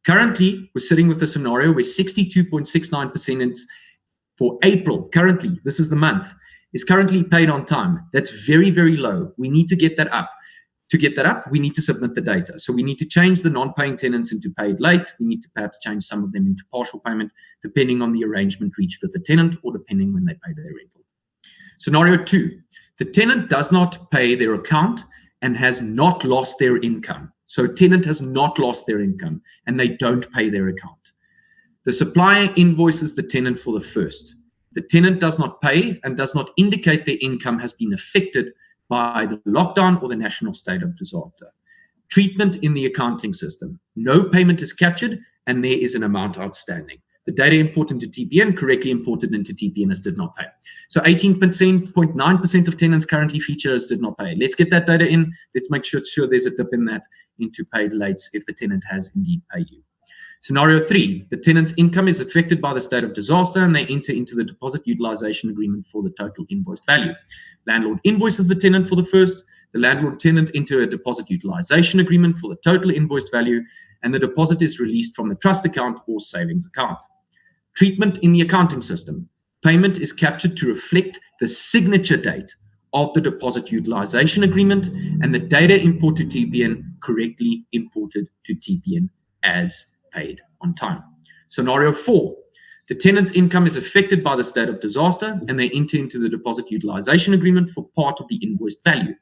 Currently, we're sitting with a scenario where 62.69% for April, currently, this is the month, is currently paid on time. That's very, very low. We need to get that up. To get that up, we need to submit the data. So we need to change the non-paying tenants into paid late. We need to perhaps change some of them into partial payment, depending on the arrangement reached with the tenant or depending when they pay their rental. Scenario 2, the tenant does not pay their account and has not lost their income. So tenant has not lost their income and they don't pay their account. The supplier invoices the tenant for the first. The tenant does not pay and does not indicate their income has been affected by the lockdown or the national state of disaster. Treatment in the accounting system. No payment is captured and there is an amount outstanding. The data imported into TPN correctly imported into TPN as did not pay. So 18.9% of tenants currently feature as did not pay. Let's get that data in. Let's make sure there's a dip in that into paid lates if the tenant has indeed paid you. Scenario 3, the tenant's income is affected by the state of disaster and they enter into the deposit utilization agreement for the total invoiced value. Landlord invoices the tenant for the first, the landlord tenant enter a deposit utilization agreement for the total invoiced value, and the deposit is released from the trust account or savings account. Treatment in the accounting system. Payment is captured to reflect the signature date of the deposit utilization agreement and the data imported to TPN correctly imported to TPN as paid on time. Scenario 4, the tenant's income is affected by the state of disaster and they enter into the deposit utilization agreement for part of the invoiced value.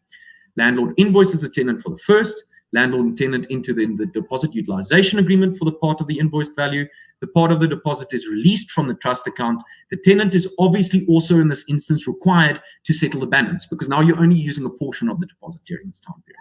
Landlord invoices the tenant for the first, landlord and tenant enter the deposit utilization agreement for the part of the invoiced value. The part of the deposit is released from the trust account. The tenant is obviously also in this instance required to settle the balance because now you're only using a portion of the deposit during this time period.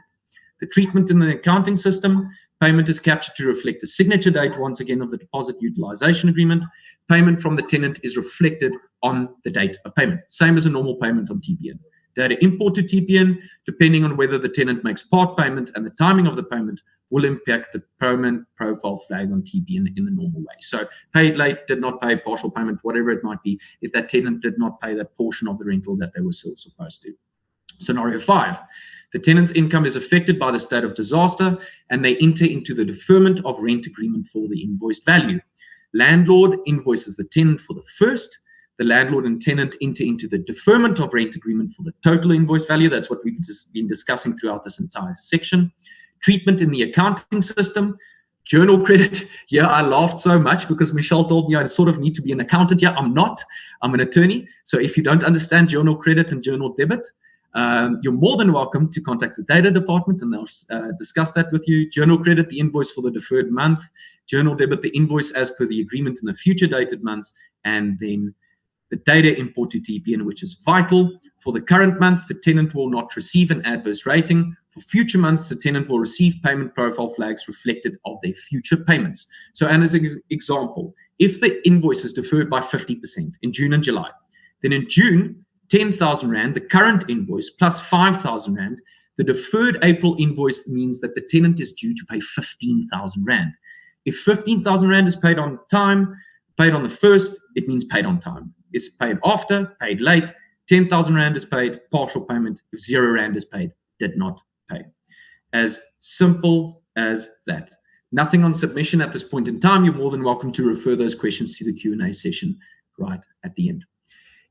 The treatment in the accounting system, payment is captured to reflect the signature date, once again, of the deposit utilization agreement. Payment from the tenant is reflected on the date of payment, same as a normal payment on TPN. Data import to TPN, depending on whether the tenant makes part payment and the timing of the payment will impact the payment profile flag on TPN in the normal way. So paid late, did not pay, partial payment, whatever it might be, if that tenant did not pay that portion of the rental that they were still supposed to. Scenario 5. The tenant's income is affected by the state of disaster and they enter into the deferment of rent agreement for the invoiced value. Landlord invoices the tenant for the first. The landlord and tenant enter into the deferment of rent agreement for the total invoice value. That's what we've just been discussing throughout this entire section. Treatment in the accounting system. Journal credit. Yeah, I laughed so much because Michelle told me I sort of need to be an accountant. Yeah, I'm not. I'm an attorney. So if you don't understand journal credit and journal debit, You're more than welcome to contact the data department and they'll discuss that with you. Journal credit the invoice for the deferred month, journal debit the invoice as per the agreement in the future dated months, and then the data import to TPN, which is vital. For the current month, the tenant will not receive an adverse rating. For future months, the tenant will receive payment profile flags reflected of their future payments. So, and as an example, if the invoice is deferred by 50% in June and July, then in June, 10,000 Rand, the current invoice, plus 5,000 Rand, the deferred April invoice means that the tenant is due to pay 15,000 Rand. If 15,000 Rand is paid on time, paid on the 1st, it means paid on time. It's paid after, paid late. 10,000 Rand is paid, partial payment. If 0 Rand is paid, did not pay. As simple as that. Nothing on submission at this point in time. You're more than welcome to refer those questions to the Q&A session right at the end.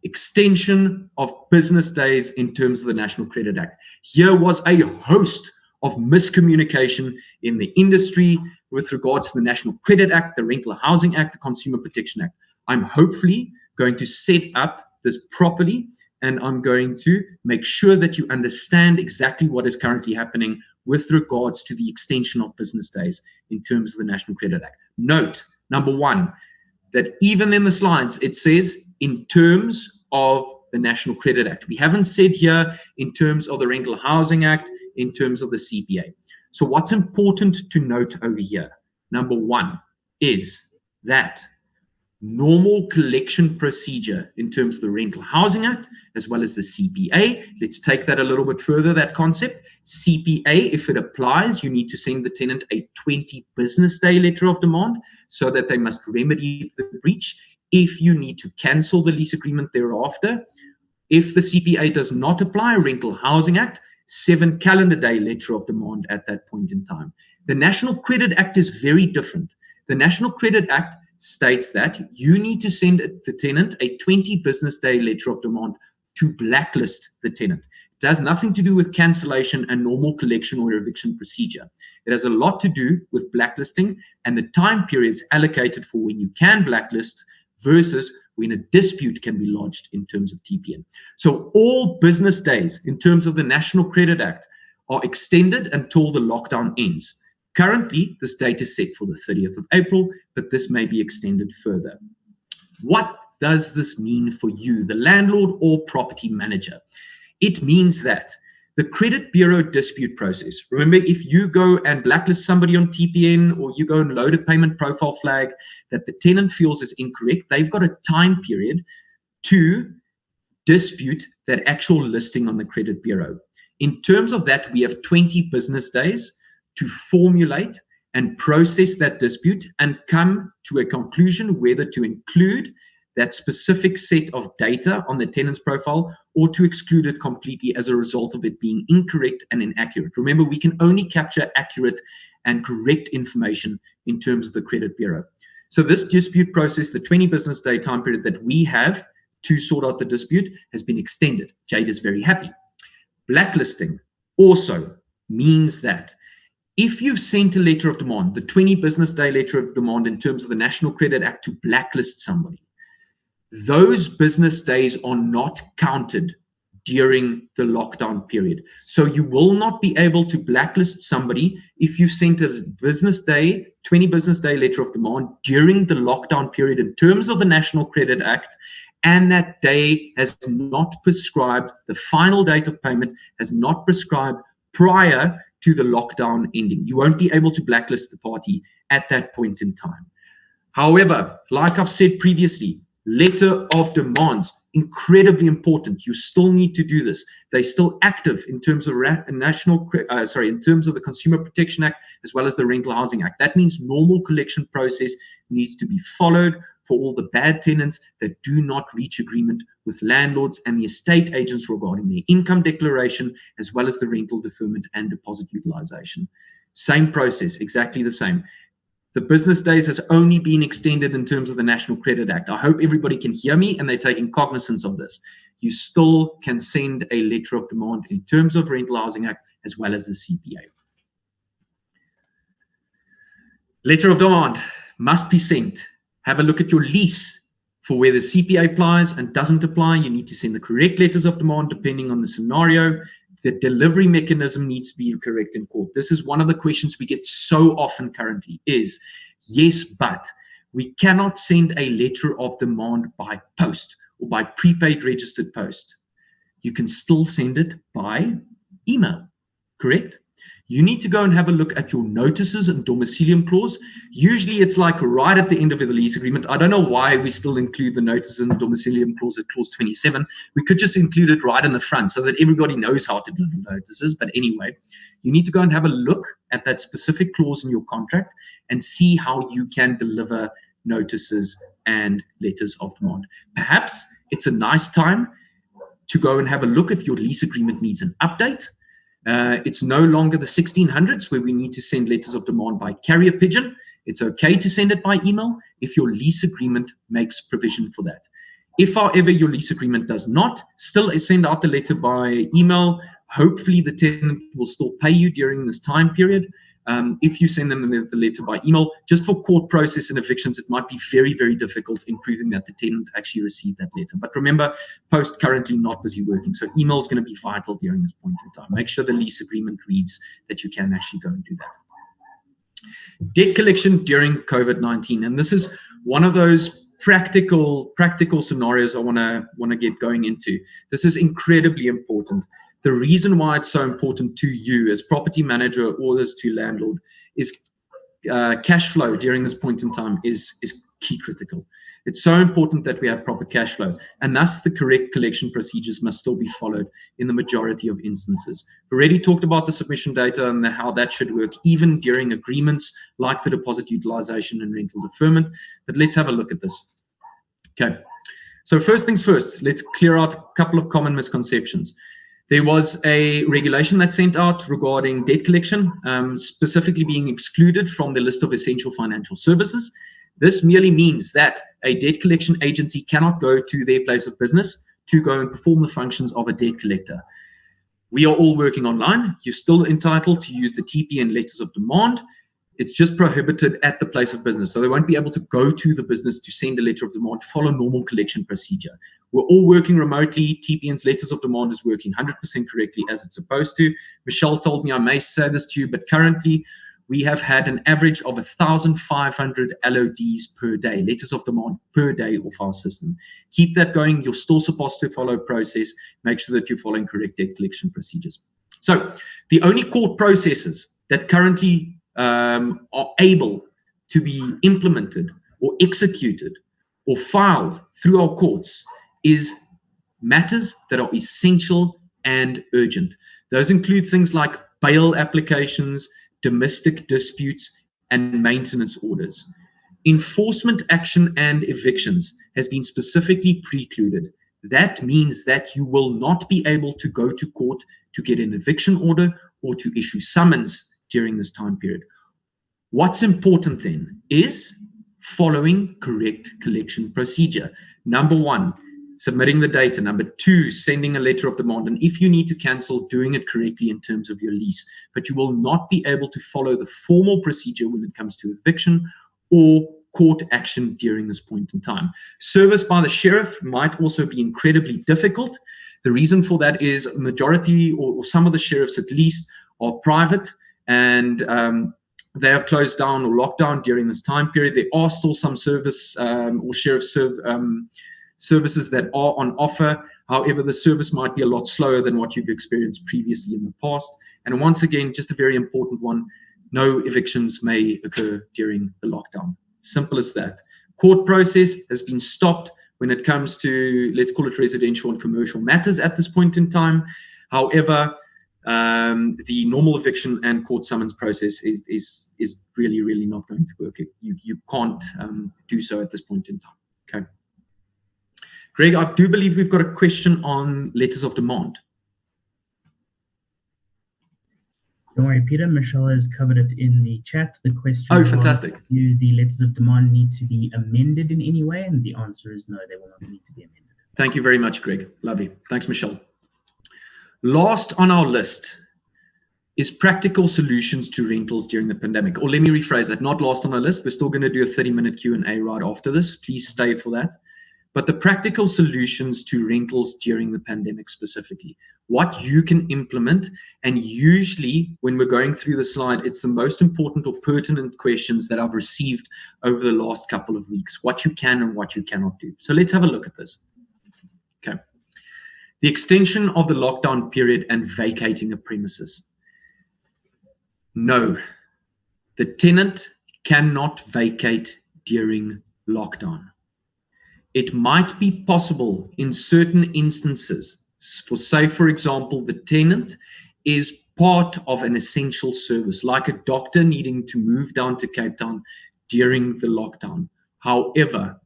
Extension of business days in terms of the National Credit Act. Here was a host of miscommunication in the industry with regards to the National Credit Act, the Rental Housing Act, the Consumer Protection Act. I'm hopefully going to set up this properly, and I'm going to make sure that you understand exactly what is currently happening with regards to the extension of business days in terms of the National Credit Act. Note, number one, that even in the slides, it says in terms of the National Credit Act. We haven't said here in terms of the Rental Housing Act, in terms of the CPA. So what's important to note over here, number one, is that normal collection procedure in terms of the Rental Housing Act, as well as the CPA. Let's take that a little bit further, that concept. CPA, if it applies, you need to send the tenant a 20 business day letter of demand so that they must remedy the breach. If you need to cancel the lease agreement thereafter, if the CPA does not apply, Rental Housing Act, 7 calendar day letter of demand at that point in time. The National Credit Act is very different. The National Credit Act states that you need to send the tenant a 20 business day letter of demand to blacklist the tenant. It has nothing to do with cancellation and normal collection or eviction procedure. It has a lot to do with blacklisting and the time periods allocated for when you can blacklist versus when a dispute can be lodged in terms of TPN. So all business days in terms of the National Credit Act are extended until the lockdown ends. Currently, this date is set for the 30th of April, but this may be extended further. What does this mean for you, the landlord or property manager? It means that the credit bureau dispute process, remember, if you go and blacklist somebody on TPN or you go and load a payment profile flag that the tenant feels is incorrect, they've got a time period to dispute that actual listing on the credit bureau. In terms of that, we have 20 business days to formulate and process that dispute and come to a conclusion whether to include that specific set of data on the tenant's profile or to exclude it completely as a result of it being incorrect and inaccurate. Remember, we can only capture accurate and correct information in terms of the credit bureau. So this dispute process, the 20 business day time period that we have to sort out the dispute, has been extended. Jade is very happy. Blacklisting also means that if you've sent a letter of demand, the 20 business day letter of demand in terms of the National Credit Act to blacklist somebody, those business days are not counted during the lockdown period. So you will not be able to blacklist somebody if you sent a business day, 20 business day letter of demand during the lockdown period in terms of the National Credit Act, and that day has not prescribed, the final date of payment has not prescribed prior to the lockdown ending. You won't be able to blacklist the party at that point in time. However, like I've said previously, letter of demands, incredibly important. You still need to do this. They're still active in terms of in terms of the Consumer Protection Act as well as the Rental Housing Act. That means normal collection process needs to be followed for all the bad tenants that do not reach agreement with landlords and the estate agents regarding their income declaration as well as the rental deferment and deposit utilization. Same process, exactly the same. The business days has only been extended in terms of the National Credit Act. I hope everybody can hear me and they're taking cognizance of this. You still can send a letter of demand in terms of Rental Housing Act as well as the CPA. Letter of demand must be sent. Have a look at your lease For where the CPA applies and doesn't apply, you need to send the correct letters of demand depending on the scenario. The delivery mechanism needs to be correct in court. This is one of the questions we get so often currently is, yes, but we cannot send a letter of demand by post or by prepaid registered post. You can still send it by email, correct? You need to go and have a look at your notices and domicilium clause. Usually it's like right at the end of the lease agreement. I don't know why we still include the notices and domicilium clause at clause 27. We could just include it right in the front so that everybody knows how to deliver notices. But anyway, you need to go and have a look at that specific clause in your contract and see how you can deliver notices and letters of demand. Perhaps it's a nice time to go and have a look if your lease agreement needs an update. It's no longer the 1600s where we need to send letters of demand by carrier pigeon. It's okay to send it by email if your lease agreement makes provision for that. If, however, your lease agreement does not, still send out the letter by email. Hopefully the tenant will still pay you during this time period. If you send them the letter by email, just for court process and evictions, it might be very, very difficult in proving that the tenant actually received that letter. But remember, post currently not busy working. So email is going to be vital during this point in time. Make sure the lease agreement reads that you can actually go and do that. Debt collection during COVID-19. And this is one of those practical scenarios I want to get going into. This is incredibly important. The reason why it's so important to you as property manager or as to landlord is cash flow during this point in time is key critical. It's so important that we have proper cash flow, and thus the correct collection procedures must still be followed in the majority of instances. We already talked about the submission data and how that should work even during agreements like the deposit utilization and rental deferment, but let's have a look at this. Okay, so first things first, let's clear out a couple of common misconceptions. There was a regulation that sent out regarding debt collection, specifically being excluded from the list of essential financial services. This merely means that a debt collection agency cannot go to their place of business to go and perform the functions of a debt collector. We are all working online. You're still entitled to use the TPN letters of demand. It's just prohibited at the place of business. So they won't be able to go to the business to send a letter of demand to follow normal collection procedure. We're all working remotely. TPN's letters of demand is working 100% correctly as it's supposed to. Michelle told me I may say this to you, but currently we have had an average of 1,500 LODs per day, letters of demand per day of our system. Keep that going. You're still supposed to follow process. Make sure that you're following correct debt collection procedures. So the only court processes that currently are able to be implemented or executed or filed through our courts is matters that are essential and urgent. Those include things like bail applications, domestic disputes, and maintenance orders. Enforcement action and evictions has been specifically precluded. That means that you will not be able to go to court to get an eviction order or to issue summons during this time period. What's important then is following correct collection procedure. Number one, submitting the data. Number two, sending a letter of demand. And if you need to cancel, doing it correctly in terms of your lease. But you will not be able to follow the formal procedure when it comes to eviction or court action during this point in time. Service by the sheriff might also be incredibly difficult. The reason for that is majority or some of the sheriffs at least are private, and they have closed down or locked down during this time period. There are still some service or sheriff services that are on offer. However, the service might be a lot slower than what you've experienced previously in the past. And once again, just a very important one, no evictions may occur during the lockdown. Simple as that. Court process has been stopped when it comes to, let's call it residential and commercial matters at this point in time. However, the normal eviction and court summons process is really, really not going to work. You can't do so at this point in time. Okay. Greg, I do believe we've got a question on letters of demand. Don't worry, Peter. Michelle has covered it in the chat. The question was, fantastic. Do the letters of demand need to be amended in any way? And the answer is no, they will not need to be amended. Thank you very much, Greg. Lovely. Thanks, Michelle. Last on our list is practical solutions to rentals during the pandemic. Or let me rephrase that, not last on our list. We're still going to do a 30-minute Q&A right after this. Please stay for that. but the practical solutions to rentals during the pandemic specifically, what you can implement. And usually when we're going through the slide, it's the most important or pertinent questions that I've received over the last couple of weeks, what you can and what you cannot do. So let's have a look at this. Okay. The extension of the lockdown period and vacating a premises. No, the tenant cannot vacate during lockdown. It might be possible in certain instances, for example, the tenant is part of an essential service, like a doctor needing to move down to Cape Town during the lockdown. However,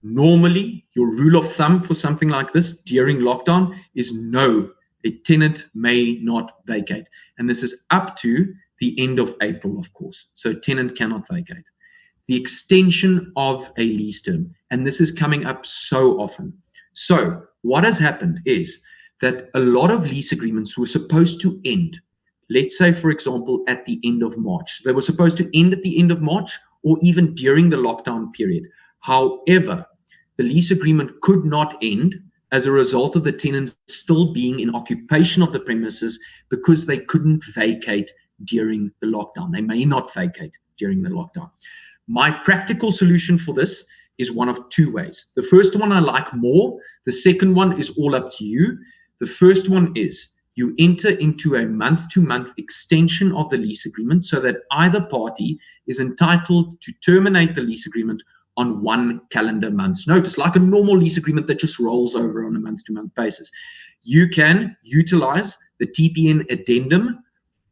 normally your rule of thumb for something like this during lockdown is no, a tenant may not vacate. And this is up to the end of April, of course. So a tenant cannot vacate. The extension of a lease term, and this is coming up so often. So what has happened is that a lot of lease agreements were supposed to end, let's say, for example, at the end of March. They were supposed to end at the end of March or even during the lockdown period. However, the lease agreement could not end as a result of the tenants still being in occupation of the premises because they couldn't vacate during the lockdown. They may not vacate during the lockdown. My practical solution for this is one of two ways. The first one I like more. The second one is all up to you. The first one is you enter into a month-to-month extension of the lease agreement so that either party is entitled to terminate the lease agreement on 1 calendar month's notice, like a normal lease agreement that just rolls over on a month-to-month basis. You can utilize the TPN addendum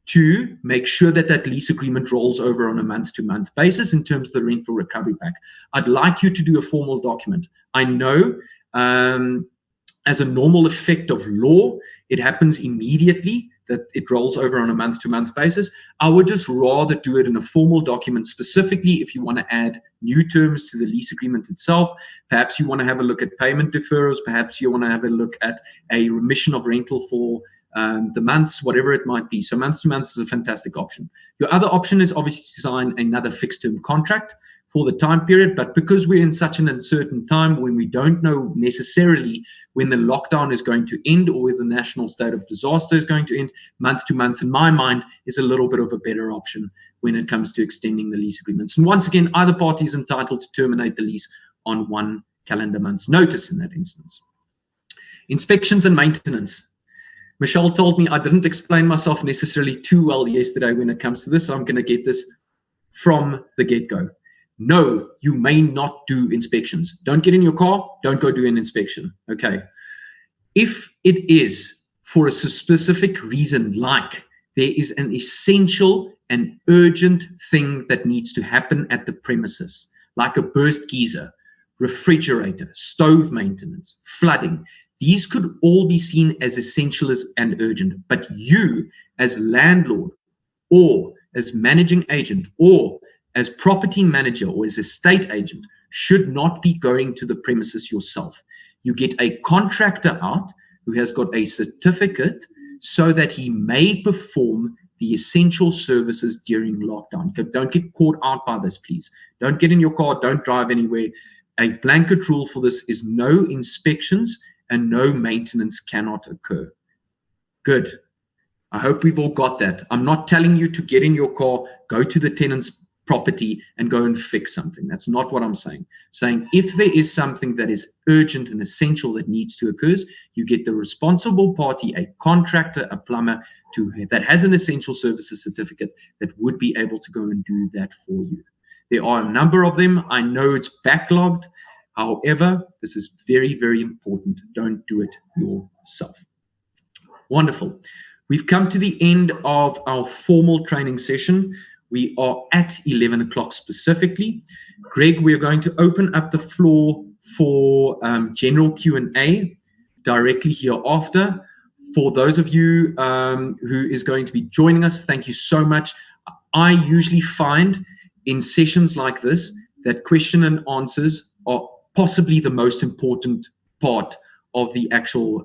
to make sure that that lease agreement rolls over on a month-to-month basis in terms of the rental recovery pack. I'd like you to do a formal document. I know as a normal effect of law, it happens immediately that it rolls over on a month-to-month basis. I would just rather do it in a formal document, specifically if you want to add new terms to the lease agreement itself. Perhaps you want to have a look at payment deferrals. Perhaps you want to have a look at a remission of rental for the months, whatever it might be. So month to month is a fantastic option. Your other option is obviously to sign another fixed term contract for the time period. But because we're in such an uncertain time when we don't know necessarily when the lockdown is going to end or when the national state of disaster is going to end, month to month, in my mind, is a little bit of a better option when it comes to extending the lease agreements. And once again, either party is entitled to terminate the lease on 1 calendar month's notice in that instance. Inspections and maintenance. Michelle told me I didn't explain myself necessarily too well yesterday when it comes to this, so I'm going to get this from the get-go. No, you may not do inspections. Don't get in your car, don't go do an inspection, okay? If it is for a specific reason, like there is an essential and urgent thing that needs to happen at the premises, like a burst geyser, refrigerator, stove maintenance, flooding, these could all be seen as essential and urgent, but you as landlord or as managing agent or as property manager or as estate agent should not be going to the premises yourself. You get a contractor out who has got a certificate so that he may perform the essential services during lockdown. Don't get caught out by this, please. Don't get in your car, don't drive anywhere. A blanket rule for this is no inspections and no maintenance cannot occur. Good. I hope we've all got that. I'm not telling you to get in your car, go to the tenant's property and go and fix something. That's not what I'm saying. I'm saying if there is something that is urgent and essential that needs to occur, you get the responsible party, a contractor, a plumber, that has an essential services certificate that would be able to go and do that for you. There are a number of them. I know it's backlogged. However, this is very, very important. Don't do it yourself. Wonderful. We've come to the end of our formal training session. We are at 11 o'clock specifically. Greg, we are going to open up the floor for general Q&A directly hereafter. For those of you who is going to be joining us, thank you so much. I usually find in sessions like this that question and answers are possibly the most important part of the actual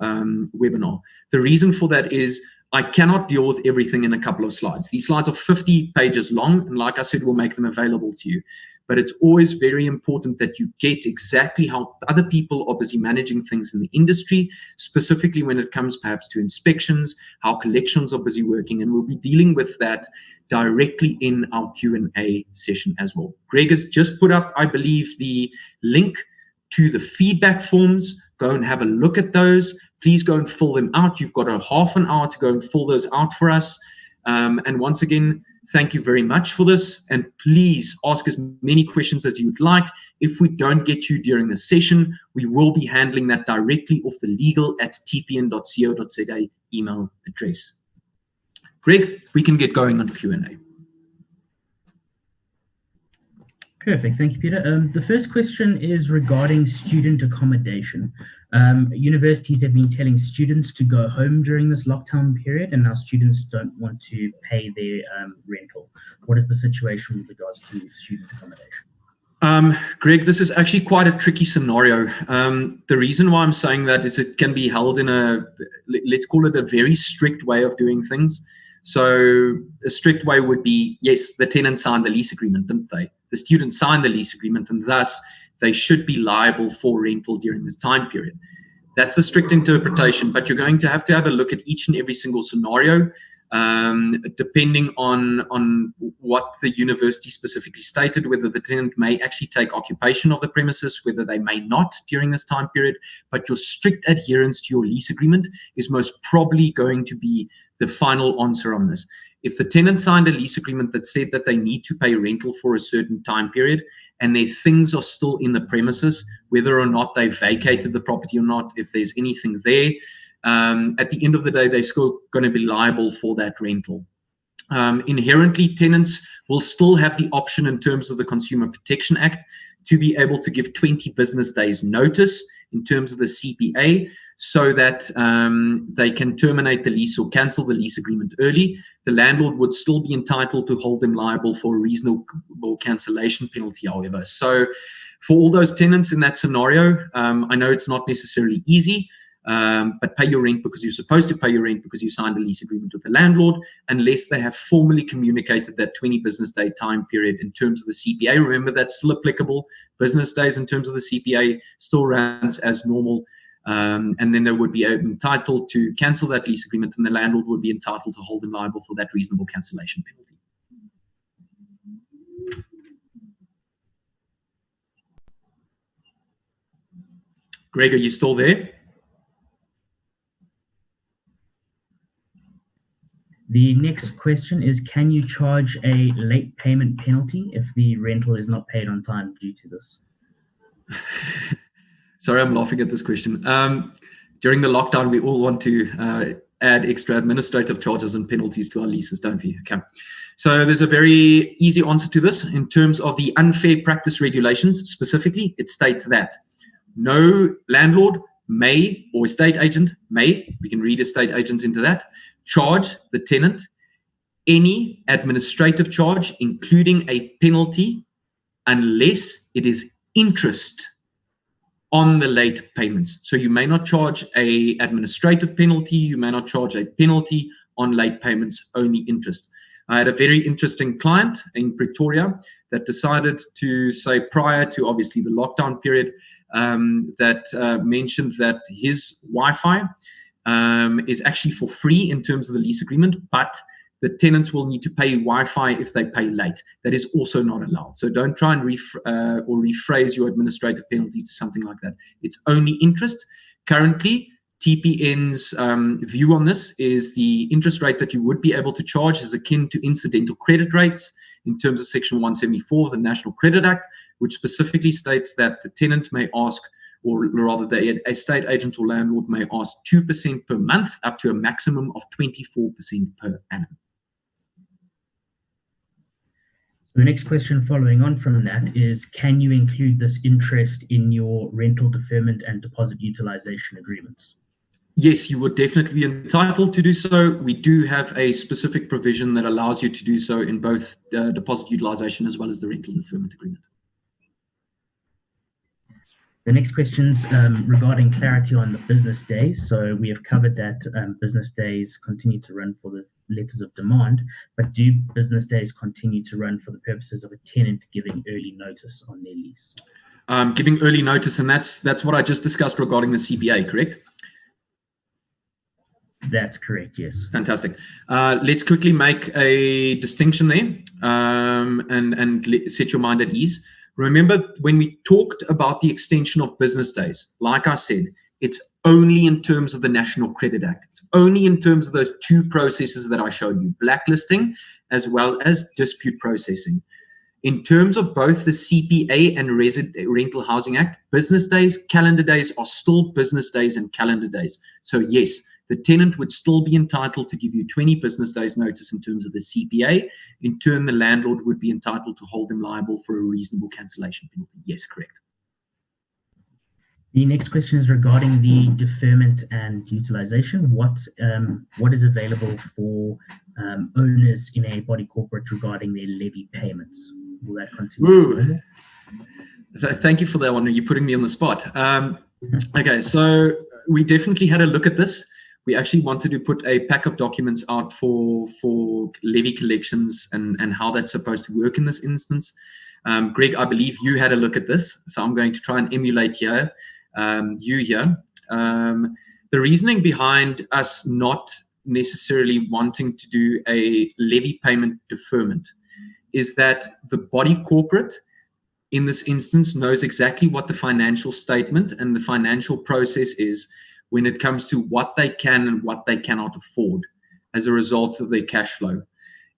webinar. The reason for that is I cannot deal with everything in a couple of slides. These slides are 50 pages long, and like I said, we'll make them available to you. But it's always very important that you get exactly how other people are busy managing things in the industry, specifically when it comes perhaps to inspections, how collections are busy working, and we'll be dealing with that directly in our Q&A session as well. Greg has just put up, I believe, the link to the feedback forms. Go and have a look at those. Please go and fill them out. You've got a half an hour to go and fill those out for us. And once again, thank you very much for this. And please ask as many questions as you would like. If we don't get you during the session, we will be handling that directly off the legal@tpn.co.za email address. Greg, we can get going on Q&A. Perfect. Thank you, Peter. The first question is regarding student accommodation. Universities have been telling students to go home during this lockdown period, and now students don't want to pay their rental. What is the situation with regards to student accommodation? Greg, this is actually quite a tricky scenario. The reason why I'm saying that is it can be held in a, let's call it a very strict way of doing things. So a strict way would be, yes, the tenant signed the lease agreement, didn't they? The student signed the lease agreement, and thus they should be liable for rental during this time period. That's the strict interpretation, but you're going to have a look at each and every single scenario, depending on what the university specifically stated, whether the tenant may actually take occupation of the premises, whether they may not during this time period. But your strict adherence to your lease agreement is most probably going to be the final answer on this. If the tenant signed a lease agreement that said that they need to pay rental for a certain time period and their things are still in the premises, whether or not they vacated the property or not, if there's anything there, at the end of the day, they're still going to be liable for that rental. Inherently, tenants will still have the option in terms of the Consumer Protection Act to be able to give 20 business days notice in terms of the CPA, so that they can terminate the lease or cancel the lease agreement early. The landlord would still be entitled to hold them liable for a reasonable cancellation penalty, however. So for all those tenants in that scenario, I know it's not necessarily easy, but pay your rent because you're supposed to pay your rent because you signed a lease agreement with the landlord, unless they have formally communicated that 20 business day time period in terms of the CPA. Remember, that's still applicable. Business days in terms of the CPA still runs as normal. And then they would be entitled to cancel that lease agreement, and the landlord would be entitled to hold them liable for that reasonable cancellation penalty. Greg, are you still there? The next question is, can you charge a late payment penalty if the rental is not paid on time due to this? Sorry, I'm laughing at this question. During the lockdown, we all want to add extra administrative charges and penalties to our leases, don't we? Okay. So there's a very easy answer to this. In terms of the unfair practice regulations, specifically, it states that no landlord may, or estate agent may, we can read estate agents into that, charge the tenant any administrative charge, including a penalty, unless it is interest on the late payments. So you may not charge a administrative penalty, you may not charge a penalty on late payments, only interest. I had a very interesting client in Pretoria that decided to say, prior to obviously the lockdown period, that mentioned that his Wi-Fi is actually for free in terms of the lease agreement, but the tenants will need to pay Wi-Fi if they pay late. That is also not allowed. So don't try and rephrase your administrative penalty to something like that. It's only interest. Currently, TPN's view on this is the interest rate that you would be able to charge is akin to incidental credit rates in terms of Section 174 of the National Credit Act, which specifically states that the tenant may ask, or rather the estate agent or landlord may ask 2% per month up to a maximum of 24% per annum. The next question following on from that is, can you include this interest in your rental deferment and deposit utilization agreements? Yes, you would definitely be entitled to do so. We do have a specific provision that allows you to do so in both deposit utilization as well as the rental deferment agreement. The next question's regarding clarity on the business days. So we have covered that business days continue to run for the letters of demand, but do business days continue to run for the purposes of a tenant giving early notice on their lease? Giving early notice, and that's what I just discussed regarding the CPA, correct? That's correct, yes. Fantastic. Let's quickly make a distinction there and set your mind at ease. Remember, when we talked about the extension of business days, like I said, it's only in terms of the National Credit Act. It's only in terms of those two processes that I showed you, blacklisting as well as dispute processing. In terms of both the CPA and Rental Housing Act, business days, calendar days are still business days and calendar days. So yes, the tenant would still be entitled to give you 20 business days notice in terms of the CPA. In turn, the landlord would be entitled to hold them liable for a reasonable cancellation penalty. Yes, correct. The next question is regarding the deferment and utilization. What is available for owners in a body corporate regarding their levy payments? Will that continue? Thank you for that one. You're putting me on the spot. Okay, so we definitely had a look at this. We actually wanted to put a pack of documents out for levy collections and how that's supposed to work in this instance. Greg, I believe you had a look at this, so I'm going to try and emulate you here. The reasoning behind us not necessarily wanting to do a levy payment deferment is that the body corporate in this instance knows exactly what the financial statement and the financial process is when it comes to what they can and what they cannot afford as a result of their cash flow.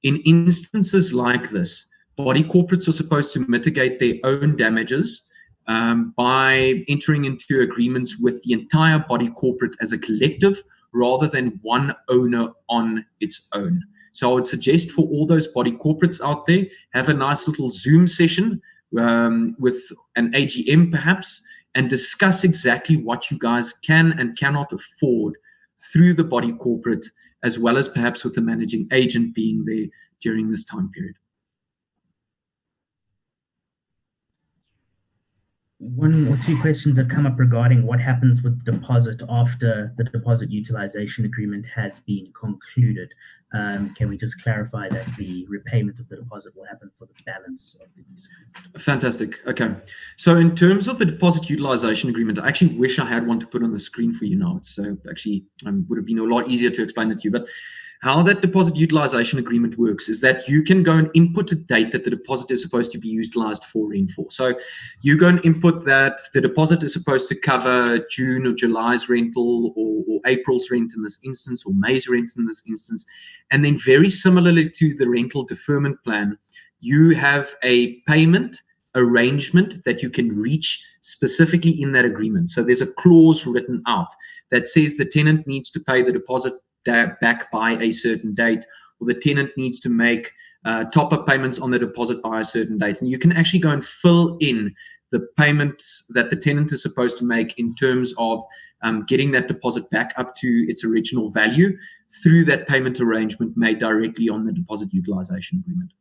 In instances like this, body corporates are supposed to mitigate their own damages by entering into agreements with the entire body corporate as a collective rather than one owner on its own. So I would suggest for all those body corporates out there, have a nice little Zoom session with an AGM perhaps, and discuss exactly what you guys can and cannot afford through the body corporate, as well as perhaps with the managing agent being there during this time period. One or two questions have come up regarding what happens with deposit after the deposit utilization agreement has been concluded. Can we just clarify that the repayment of the deposit will happen for the balance of the lease? Fantastic. Okay. So in terms of the deposit utilization agreement, I actually wish I had one to put on the screen for you now. It's actually would have been a lot easier to explain it to you. But how that deposit utilization agreement works is that you can go and input a date that the deposit is supposed to be utilized for rent for. So you go and input that the deposit is supposed to cover June or July's rental or April's rent in this instance, or May's rent in this instance. And then very similarly to the rental deferment plan, you have a payment arrangement that you can reach specifically in that agreement. So there's a clause written out that says the tenant needs to pay the deposit back by a certain date, or the tenant needs to make top-up payments on the deposit by a certain date. And you can actually go and fill in the payments that the tenant is supposed to make in terms of getting that deposit back up to its original value through that payment arrangement made directly on the deposit utilization agreement.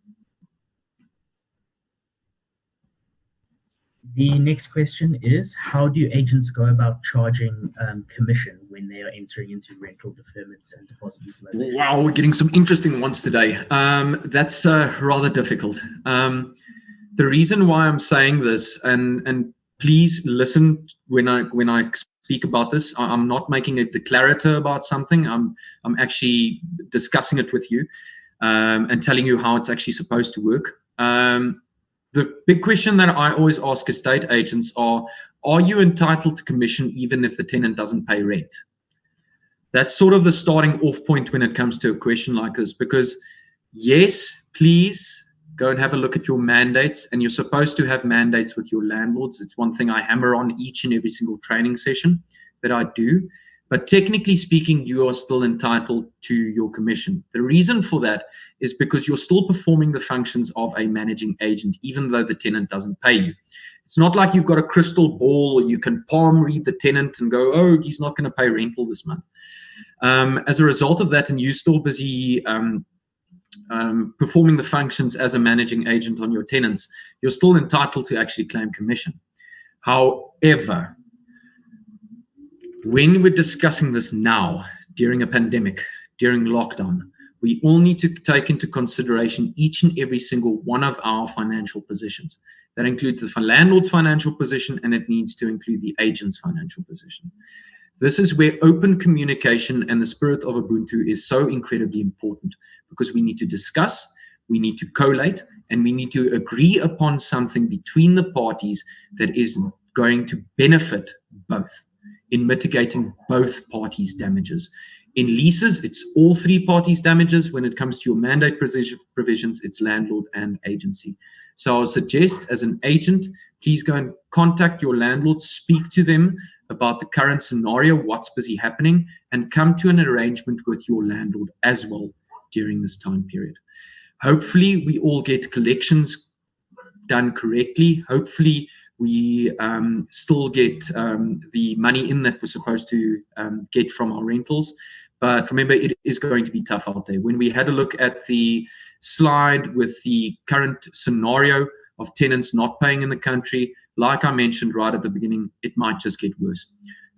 The next question is, how do agents go about charging commission when they are entering into rental deferments and deposit utilization? Wow, we're getting some interesting ones today. That's rather difficult. The reason why I'm saying this, and please listen when I speak about this, I'm not making a declarator about something. I'm actually discussing it with you and telling you how it's actually supposed to work. The big question that I always ask estate agents are you entitled to commission even if the tenant doesn't pay rent? That's sort of the starting off point when it comes to a question like this, because yes, please go and have a look at your mandates, and you're supposed to have mandates with your landlords. It's one thing I hammer on each and every single training session that I do. But technically speaking, you are still entitled to your commission. The reason for that is because you're still performing the functions of a managing agent, even though the tenant doesn't pay you. It's not like you've got a crystal ball or you can palm read the tenant and go, oh, he's not going to pay rental this month. As a result of that, and you're still busy performing the functions as a managing agent on your tenants, you're still entitled to actually claim commission. However, when we're discussing this now, during a pandemic, during lockdown, we all need to take into consideration each and every single one of our financial positions. That includes the landlord's financial position, and it needs to include the agent's financial position. This is where open communication and the spirit of Ubuntu is so incredibly important, because we need to discuss, we need to collate, and we need to agree upon something between the parties that is going to benefit both in mitigating both parties' damages. In leases, it's all three parties' damages. When it comes to your mandate provisions, it's landlord and agency. So I'll suggest, as an agent, please go and contact your landlord, speak to them about the current scenario, what's busy happening, and come to an arrangement with your landlord as well during this time period. Hopefully, we all get collections done correctly. Hopefully, we still get the money in that we're supposed to get from our rentals. But remember, it is going to be tough out there. When we had a look at the slide with the current scenario of tenants not paying in the country, like I mentioned right at the beginning, it might just get worse.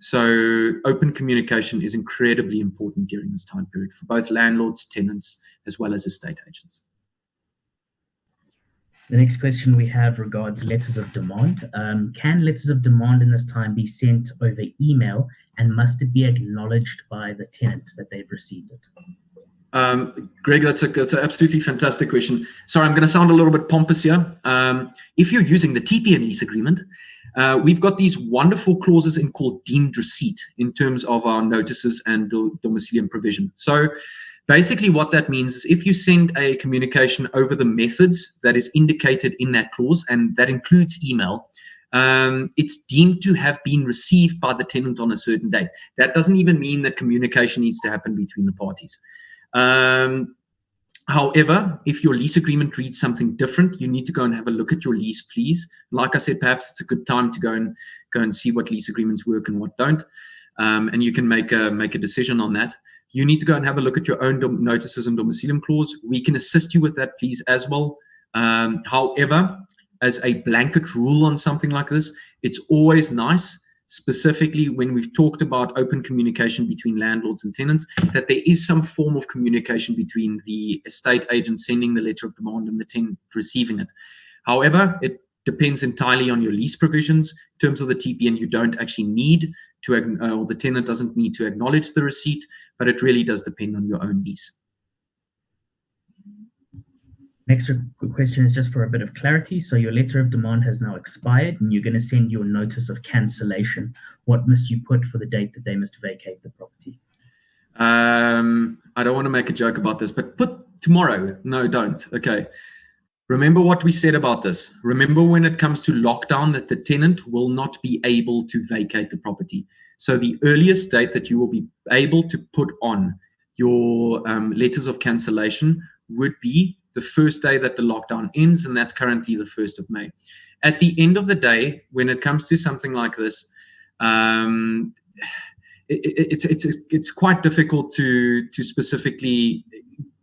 So open communication is incredibly important during this time period for both landlords, tenants, as well as estate agents. The next question we have regards letters of demand. Can letters of demand in this time be sent over email, and must it be acknowledged by the tenant that they've received it? Greg, that's an absolutely fantastic question. Sorry, I'm going to sound a little bit pompous here. If you're using the TPN lease agreement, we've got these wonderful clauses in called deemed receipt in terms of our notices and domicilium provision. So basically what that means is if you send a communication over the methods that is indicated in that clause, and that includes email, it's deemed to have been received by the tenant on a certain date. That doesn't even mean that communication needs to happen between the parties. However, if your lease agreement reads something different, you need to go and have a look at your lease, please. Like I said, perhaps it's a good time to go and see what lease agreements work and what don't, and you can make a decision on that. You need to go and have a look at your own notices and domicilium clause. We can assist you with that, please, as well. However, as a blanket rule on something like this, it's always nice, specifically when we've talked about open communication between landlords and tenants, that there is some form of communication between the estate agent sending the letter of demand and the tenant receiving it. However, it depends entirely on your lease provisions. In terms of the TPN, you don't actually need to, or the tenant doesn't need to acknowledge the receipt, but it really does depend on your own lease. Next question is just for a bit of clarity. So your letter of demand has now expired and you're going to send your notice of cancellation. What must you put for the date that they must vacate the property? I don't want to make a joke about this, but put tomorrow. No, don't. Okay. Remember what we said about this. Remember when it comes to lockdown that the tenant will not be able to vacate the property. So the earliest date that you will be able to put on your letters of cancellation would be the first day that the lockdown ends, and that's currently the 1st of May. At the end of the day, when it comes to something like this, it's quite difficult to specifically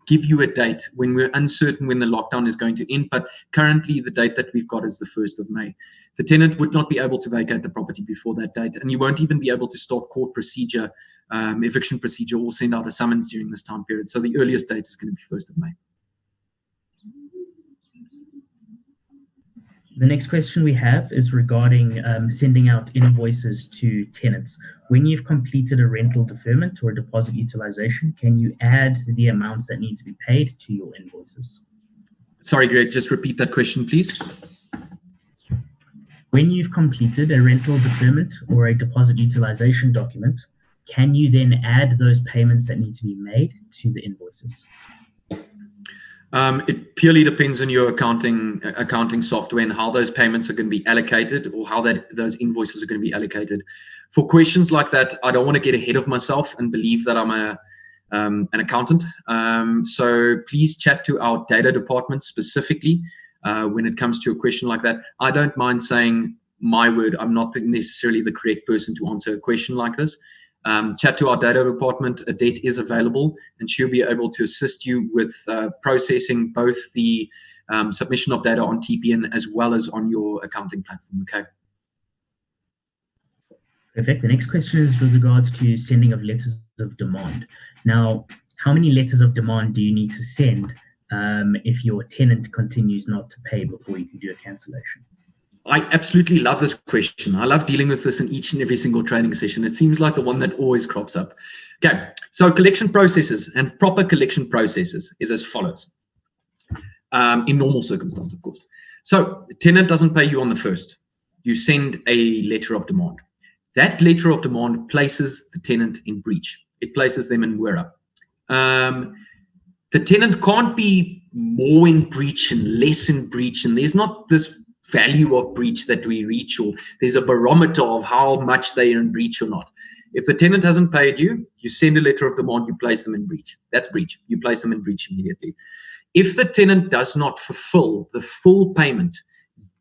give you a date when we're uncertain when the lockdown is going to end, but currently the date that we've got is the 1st of May. The tenant would not be able to vacate the property before that date, and you won't even be able to start court procedure, eviction procedure, or send out a summons during this time period. So the earliest date is going to be 1st of May. The next question we have is regarding sending out invoices to tenants. When you've completed a rental deferment or a deposit utilization, can you add the amounts that need to be paid to your invoices? Sorry, Greg, just repeat that question, please. When you've completed a rental deferment or a deposit utilization document, can you then add those payments that need to be made to the invoices? It purely depends on your accounting software and how those payments are going to be allocated, or how those invoices are going to be allocated. For questions like that, I don't want to get ahead of myself and believe that I'm an accountant. So please chat to our data department specifically when it comes to a question like that. I don't mind saying my word. I'm not necessarily the correct person to answer a question like this. Chat to our data department. Adette is available, and she'll be able to assist you with processing both the submission of data on TPN as well as on your accounting platform. Okay. Perfect. The next question is with regards to sending of letters of demand. Now, how many letters of demand do you need to send if your tenant continues not to pay before you can do a cancellation? I absolutely love this question. I love dealing with this in each and every single training session. It seems like the one that always crops up. Okay, so collection processes and proper collection processes is as follows. In normal circumstance, of course. So the tenant doesn't pay you on the 1st. You send a letter of demand. That letter of demand places the tenant in breach. It places them in majeure. The tenant can't be more in breach and less in breach, and there's not this value of breach that we reach, or there's a barometer of how much they are in breach or not. If the tenant hasn't paid you, you send a letter of demand, you place them in breach. That's breach. You place them in breach immediately. If the tenant does not fulfill the full payment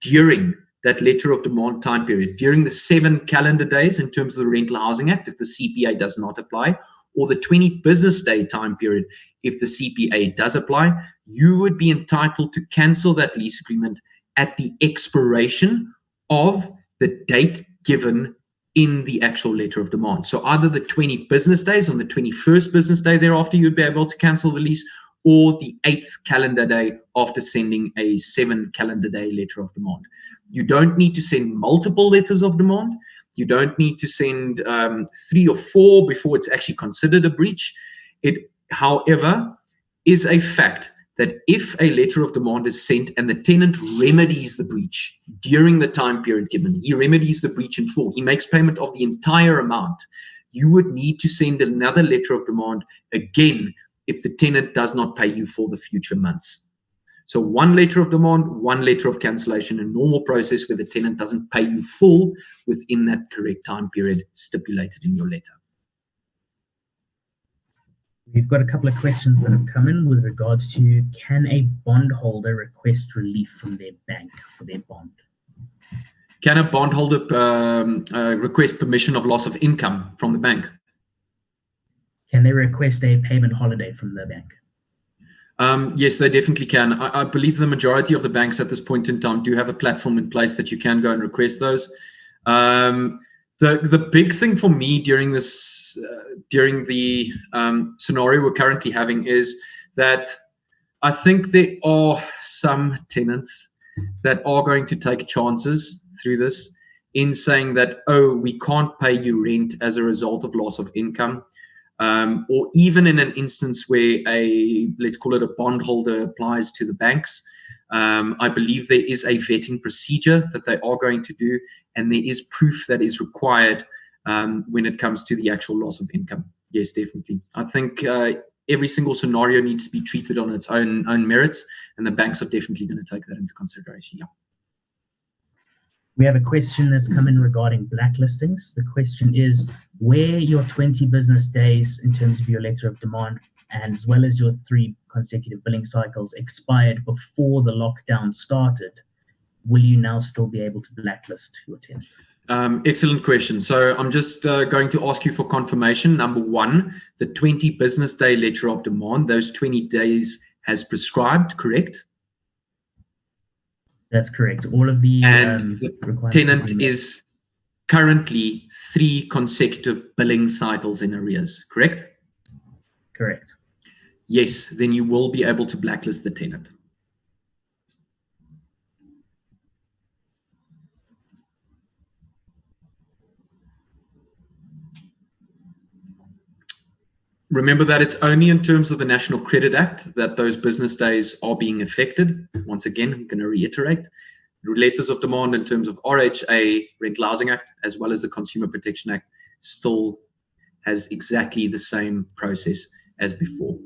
during that letter of demand time period, during the 7 calendar days in terms of the Rental Housing Act, if the CPA does not apply, or the 20 business day time period, if the CPA does apply, you would be entitled to cancel that lease agreement at the expiration of the date given in the actual letter of demand. So either the 20 business days, on the 21st business day thereafter, you'd be able to cancel the lease, or the 8th calendar day after sending a 7 calendar day letter of demand. You don't need to send multiple letters of demand. You don't need to send 3 or 4 before it's actually considered a breach. It, however, is a fact that if a letter of demand is sent and the tenant remedies the breach during the time period given, he remedies the breach in full, he makes payment of the entire amount, you would need to send another letter of demand again if the tenant does not pay you for the future months. So 1 letter of demand, 1 letter of cancellation, a normal process where the tenant doesn't pay you full within that correct time period stipulated in your letter. We've got a couple of questions that have come in with regards to, can a bondholder request relief from their bank for their bond? Can a bondholder request permission of loss of income from the bank? Can they request a payment holiday from the bank? Yes, they definitely can. I believe the majority of the banks at this point in time do have a platform in place that you can go and request those. The big thing for me during this during the scenario we're currently having is that I think there are some tenants that are going to take chances through this in saying that, oh, we can't pay you rent as a result of loss of income. Or even in an instance where let's call it a bondholder applies to the banks, I believe there is a vetting procedure that they are going to do, and there is proof that is required when it comes to the actual loss of income. Yes, definitely. I think every single scenario needs to be treated on its own merits, and the banks are definitely going to take that into consideration. Yeah. We have a question that's come in regarding blacklistings. The question is, where your 20 business days in terms of your letter of demand, and as well as your 3 consecutive billing cycles expired before the lockdown started, will you now still be able to blacklist your tenant? Excellent question. So I'm just going to ask you for confirmation. Number 1, the 20 business day letter of demand, those 20 days has prescribed, correct? That's correct. All of the the tenant is currently 3 consecutive billing cycles in arrears, correct? Correct. Yes, then you will be able to blacklist the tenant. Remember that it's only in terms of the National Credit Act that those business days are being affected. Once again, I'm going to reiterate. Letters of demand in terms of RHA, Rental Housing Act, as well as the Consumer Protection Act, still has exactly the same process as before.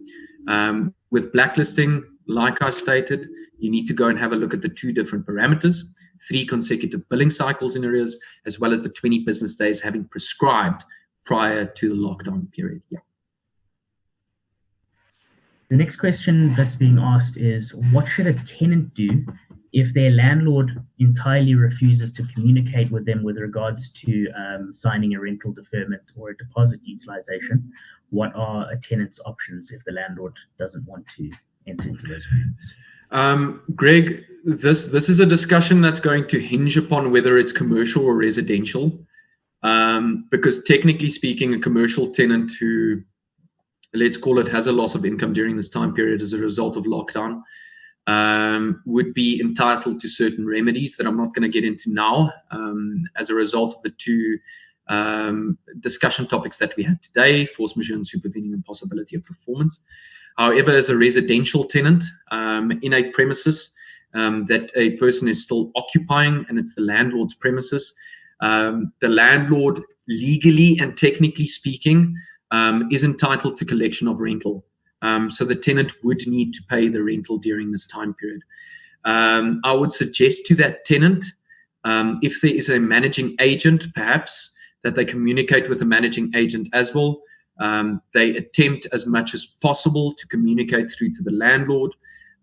With blacklisting, like I stated, you need to go and have a look at the 2 different parameters, 3 consecutive billing cycles in arrears, as well as the 20 business days having prescribed prior to the lockdown period. Yeah. The next question that's being asked is, what should a tenant do if their landlord entirely refuses to communicate with them with regards to signing a rental deferment or a deposit utilization? What are a tenant's options if the landlord doesn't want to enter into those agreements? Greg, this is a discussion that's going to hinge upon whether it's commercial or residential. Because technically speaking, a commercial tenant who, let's call it, has a loss of income during this time period as a result of lockdown, would be entitled to certain remedies that I'm not going to get into now, as a result of the two discussion topics that we had today: force majeure and supervening impossibility of performance. However, as a residential tenant in a premises that a person is still occupying, and it's the landlord's premises, the landlord, legally and technically speaking, is entitled to collection of rental. So the tenant would need to pay the rental during this time period. I would suggest to that tenant, if there is a managing agent, perhaps, that they communicate with the managing agent as well. They attempt as much as possible to communicate through to the landlord.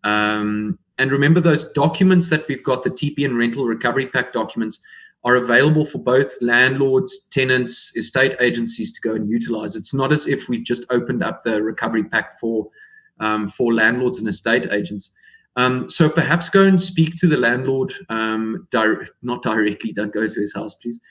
And remember, those documents that we've got, the TPN Rental Recovery Pack documents, are available for both landlords, tenants, estate agencies to go and utilize. It's not as if we just opened up the recovery pack for landlords and estate agents. So perhaps go and speak to the landlord, not directly, don't go to his house, please.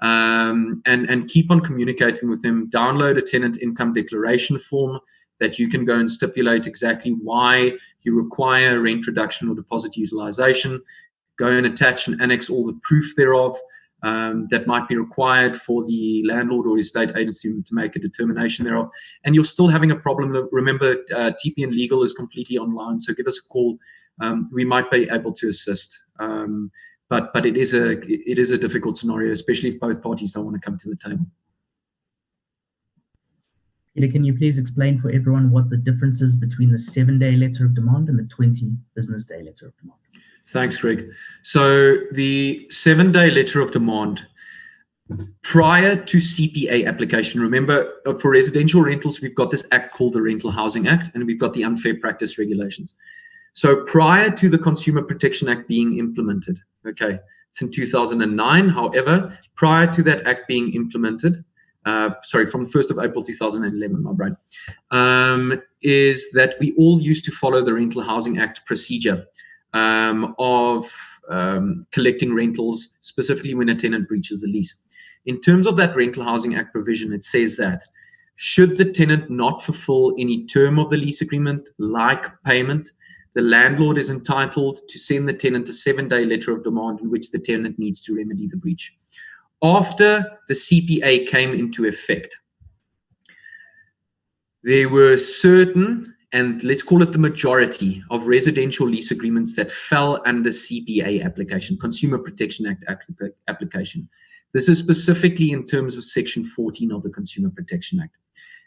And keep on communicating with him. Download a tenant income declaration form that you can go and stipulate exactly why you require rent reduction or deposit utilization. Go and attach and annex all the proof thereof that might be required for the landlord or estate agency to make a determination thereof. And you're still having a problem. Remember, TPN Legal is completely online, so give us a call. We might be able to assist. But it is a difficult scenario, especially if both parties don't want to come to the table. Peter, can you please explain for everyone what the difference is between the 7-day letter of demand and the 20 business day letter of demand? Thanks, Greg. So the 7-day letter of demand, prior to CPA application, remember, for residential rentals, we've got this act called the Rental Housing Act, and we've got the Unfair Practice Regulations. So prior to the Consumer Protection Act being implemented, okay, it's in 2009. However, prior to that act being implemented, from the 1st of April 2011, my brain, is that we all used to follow the Rental Housing Act procedure of collecting rentals, specifically when a tenant breaches the lease. In terms of that Rental Housing Act provision, it says that should the tenant not fulfill any term of the lease agreement, like payment, the landlord is entitled to send the tenant a 7-day letter of demand in which the tenant needs to remedy the breach. After the CPA came into effect, there were certain, and let's call it the majority, of residential lease agreements that fell under CPA application, Consumer Protection Act application. This is specifically in terms of Section 14 of the Consumer Protection Act.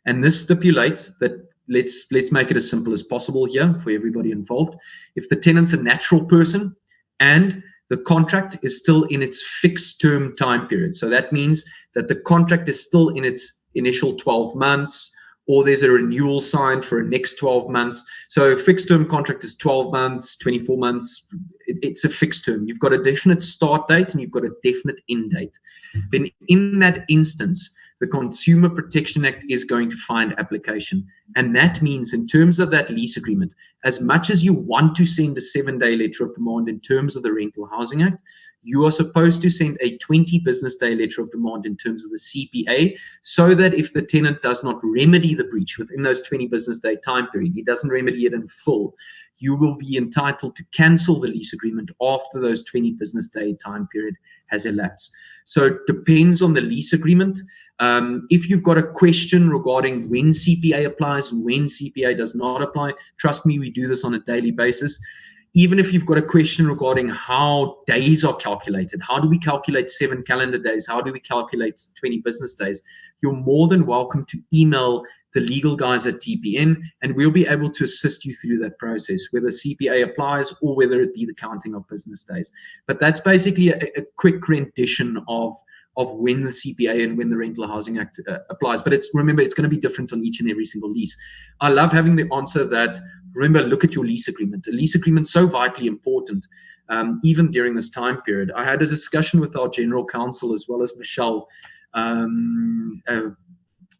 And this stipulates that, let's make it as simple as possible here for everybody involved. If the tenant's a natural person and the contract is still in its fixed term time period, so that means that the contract is still in its initial 12 months, or there's a renewal signed for a next 12 months. So a fixed term contract is 12 months, 24 months. It's a fixed term. You've got a definite start date and you've got a definite end date. Then in that instance, the Consumer Protection Act is going to find application. And that means, in terms of that lease agreement, as much as you want to send a 7-day letter of demand in terms of the Rental Housing Act, you are supposed to send a 20 business day letter of demand in terms of the CPA, so that if the tenant does not remedy the breach within those 20 business day time period, he doesn't remedy it in full, you will be entitled to cancel the lease agreement after those 20 business day time period has elapsed. So it depends on the lease agreement. If you've got a question regarding when CPA applies and when CPA does not apply, trust me, we do this on a daily basis. Even if you've got a question regarding how days are calculated, how do we calculate 7 calendar days? How do we calculate 20 business days? You're more than welcome to email the legal guys at TPN, and we'll be able to assist you through that process, whether CPA applies or whether it be the counting of business days. But that's basically a quick rendition of when the CPA and when the Rental Housing Act applies. But remember, it's going to be different on each and every single lease. I love having the answer that, remember, look at your lease agreement. The lease agreement is so vitally important, even during this time period. I had a discussion with our general counsel as well as Michelle,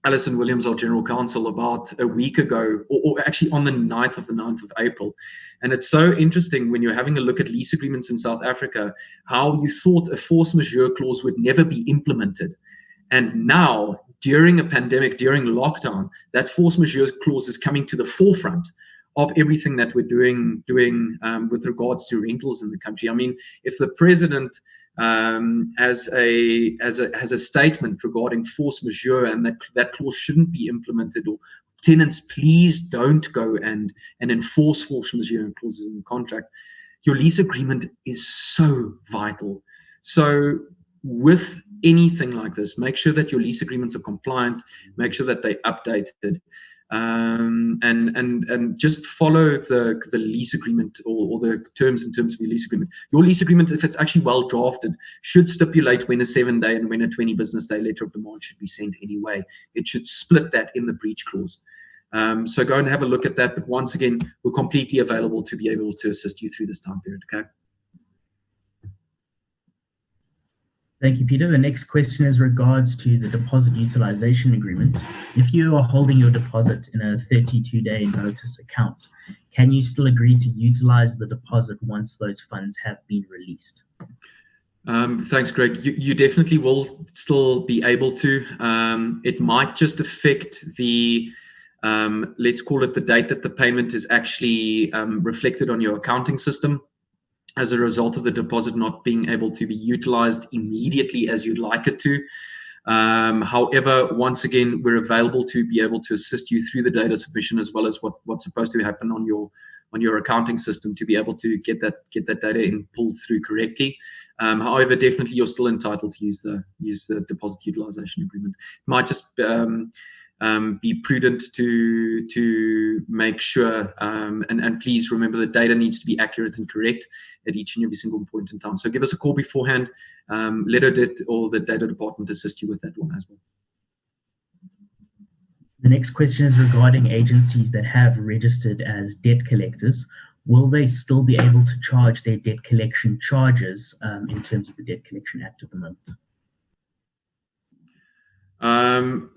Alison Williams, our general counsel, about a week ago, or actually on the 9th of April. And it's so interesting when you're having a look at lease agreements in South Africa, how you thought a force majeure clause would never be implemented. And now, during a pandemic, during lockdown, that force majeure clause is coming to the forefront of everything that we're doing with regards to rentals in the country. I mean, if the president has a statement regarding force majeure and that clause shouldn't be implemented, or tenants, please don't go and enforce force majeure clauses in the contract. Your lease agreement is so vital. So with anything like this, make sure that your lease agreements are compliant, make sure that they're updated, and just follow the lease agreement or the terms in terms of your lease agreement. Your lease agreement, if it's actually well drafted, should stipulate when a 7-day and when a 20 business day letter of demand should be sent anyway. It should split that in the breach clause. So go and have a look at that. But once again, we're completely available to be able to assist you through this time period. Okay. Thank you, Peter. The next question is regards to the deposit utilization agreement. If you are holding your deposit in a 32-day notice account, can you still agree to utilize the deposit once those funds have been released? Thanks, Greg. You definitely will still be able to. It might just affect the, let's call it the date that the payment is actually reflected on your accounting system, as a result of the deposit not being able to be utilized immediately as you'd like it to. However, once again, we're available to be able to assist you through the data submission, as well as what's supposed to happen on your accounting system to be able to get that data in pulled through correctly. However, definitely you're still entitled to use the deposit utilization agreement. It might just be prudent to make sure, and please remember the data needs to be accurate and correct at each and every single point in time. So give us a call beforehand. Let or the data department assist you with that one as well. The next question is regarding agencies that have registered as debt collectors. Will they still be able to charge their debt collection charges in terms of the Debt Collection Act at the moment?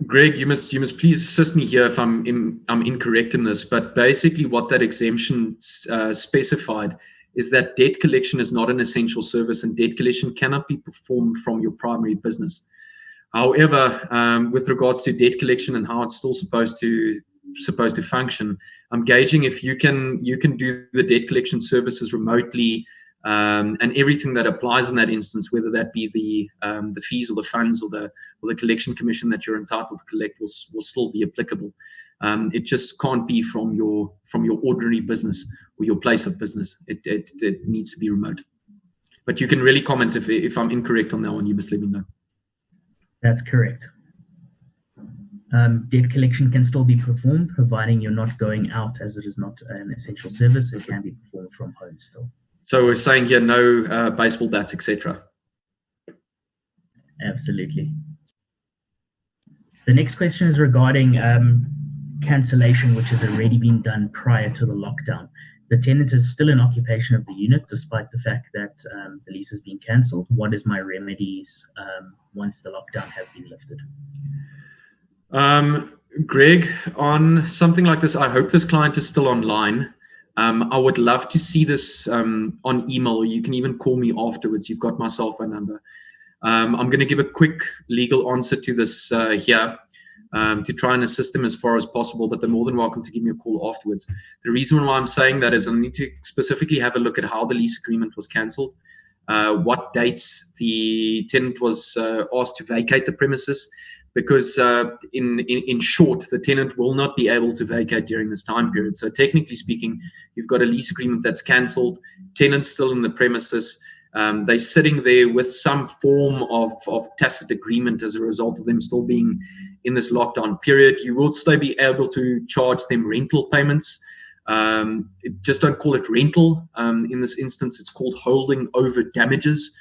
Greg, you must please assist me here if I'm incorrect in this. But basically, what that exemption specified is that debt collection is not an essential service, and debt collection cannot be performed from your primary business. However, with regards to debt collection and how it's still supposed to function, I'm gauging if you can do the debt collection services remotely, and everything that applies in that instance, whether that be the fees or the funds or the collection commission that you're entitled to collect, will still be applicable. It just can't be from your ordinary business or your place of business. It needs to be remote. But you can really comment if I'm incorrect on that one. You must let me know. That's correct. Debt collection can still be performed, providing you're not going out, as it is not an essential service. It can be performed from home still. So we're saying here no baseball bats, etc. Absolutely. The next question is regarding cancellation, which has already been done prior to the lockdown. The tenant is still in occupation of the unit, despite the fact that the lease has been cancelled. What is my remedies once the lockdown has been lifted? Greg, on something like this, I hope this client is still online. I would love to see this on email, or you can even call me afterwards. You've got my cell phone number. I'm going to give a quick legal answer to this here to try and assist them as far as possible, but they're more than welcome to give me a call afterwards. The reason why I'm saying that is I need to specifically have a look at how the lease agreement was cancelled, what dates the tenant was asked to vacate the premises, because in short, the tenant will not be able to vacate during this time period. So technically speaking, you've got a lease agreement that's cancelled, tenant's still in the premises, they're sitting there with some form of tacit agreement as a result of them still being in this lockdown period. You will still be able to charge them rental payments. Just don't call it rental. In this instance, it's called holding over damages.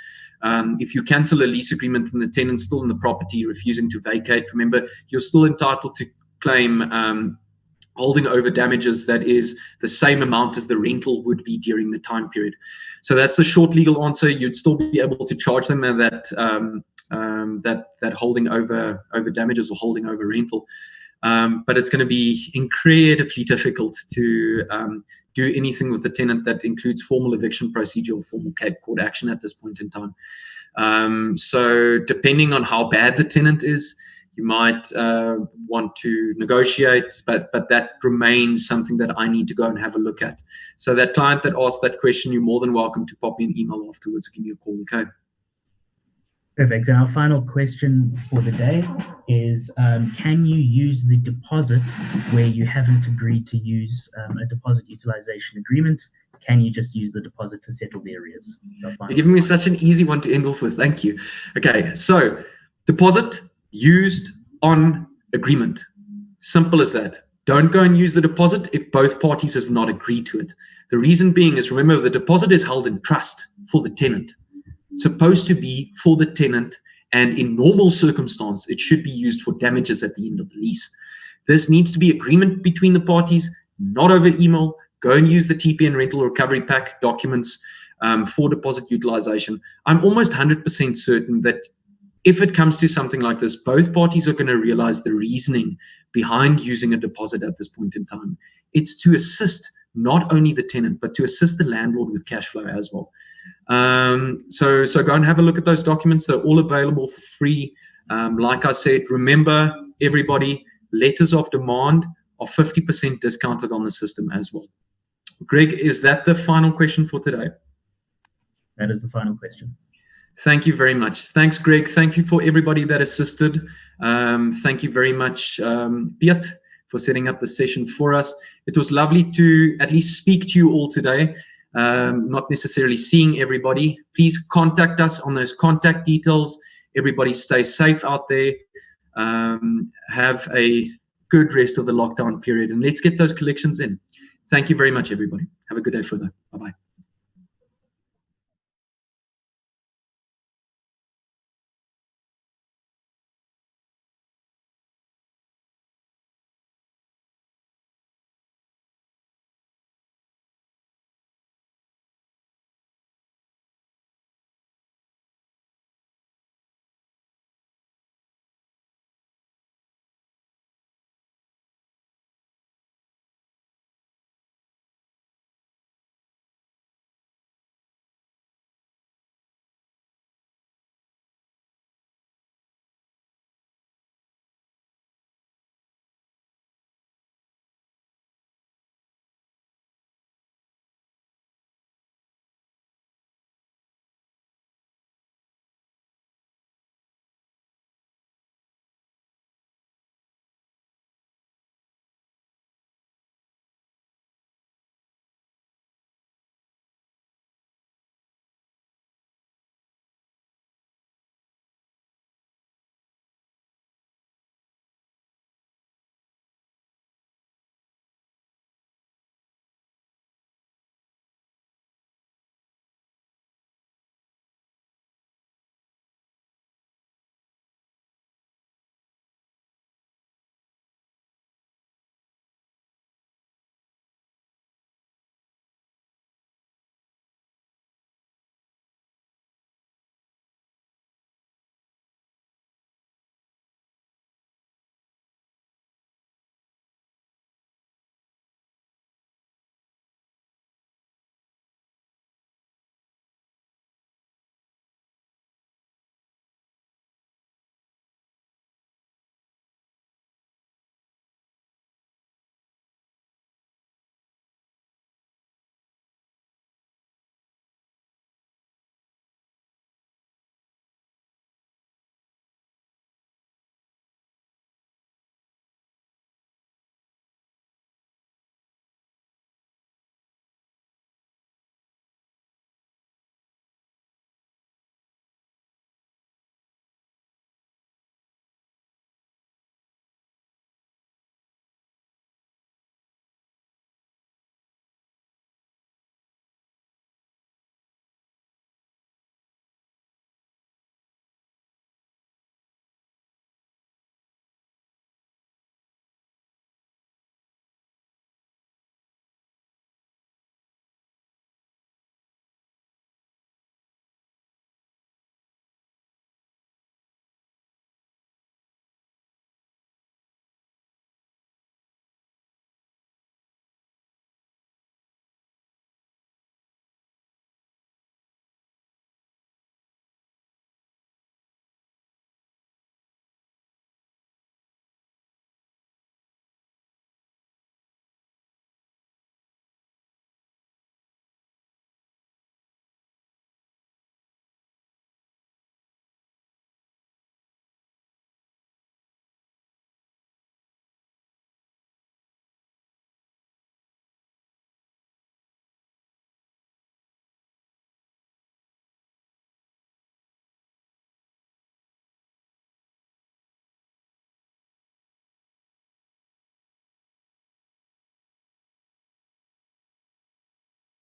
If you cancel a lease agreement and the tenant's still in the property refusing to vacate, remember, you're still entitled to claim holding over damages that is the same amount as the rental would be during the time period. So that's the short legal answer. You'd still be able to charge them that holding over damages or holding over rental. But it's going to be incredibly difficult to do anything with the tenant that includes formal eviction procedure or formal court action at this point in time. So depending on how bad the tenant is, you might want to negotiate, but that remains something that I need to go and have a look at. So that client that asked that question, you're more than welcome to pop me an email afterwards or give me a call, okay? Perfect. And our final question for the day is, can you use the deposit where you haven't agreed to use a deposit utilization agreement? Can you just use the deposit to settle the arrears? You're giving me such an easy one to end off with. Thank you. Okay, so deposit used on agreement. Simple as that. Don't go and use the deposit if both parties have not agreed to it. The reason being is, remember, the deposit is held in trust for the tenant. It's supposed to be for the tenant, and in normal circumstance, it should be used for damages at the end of the lease. This needs to be agreement between the parties, not over email. Go and use the TPN rental recovery pack documents for deposit utilization. I'm almost 100% certain that if it comes to something like this, both parties are going to realize the reasoning behind using a deposit at this point in time. It's to assist not only the tenant, but to assist the landlord with cash flow as well. So go and have a look at those documents. They're all available for free. Like I said, remember, everybody, letters of demand are 50% discounted on the system as well. Greg, is that the final question for today? That is the final question. Thank you very much. Thanks, Greg. Thank you for everybody that assisted. Thank you very much, Piet, for setting up the session for us. It was lovely to at least speak to you all today, not necessarily seeing everybody. Please contact us on those contact details. Everybody stay safe out there. Have a good rest of the lockdown period, and let's get those collections in. Thank you very much, everybody. Have a good day further. Bye-bye.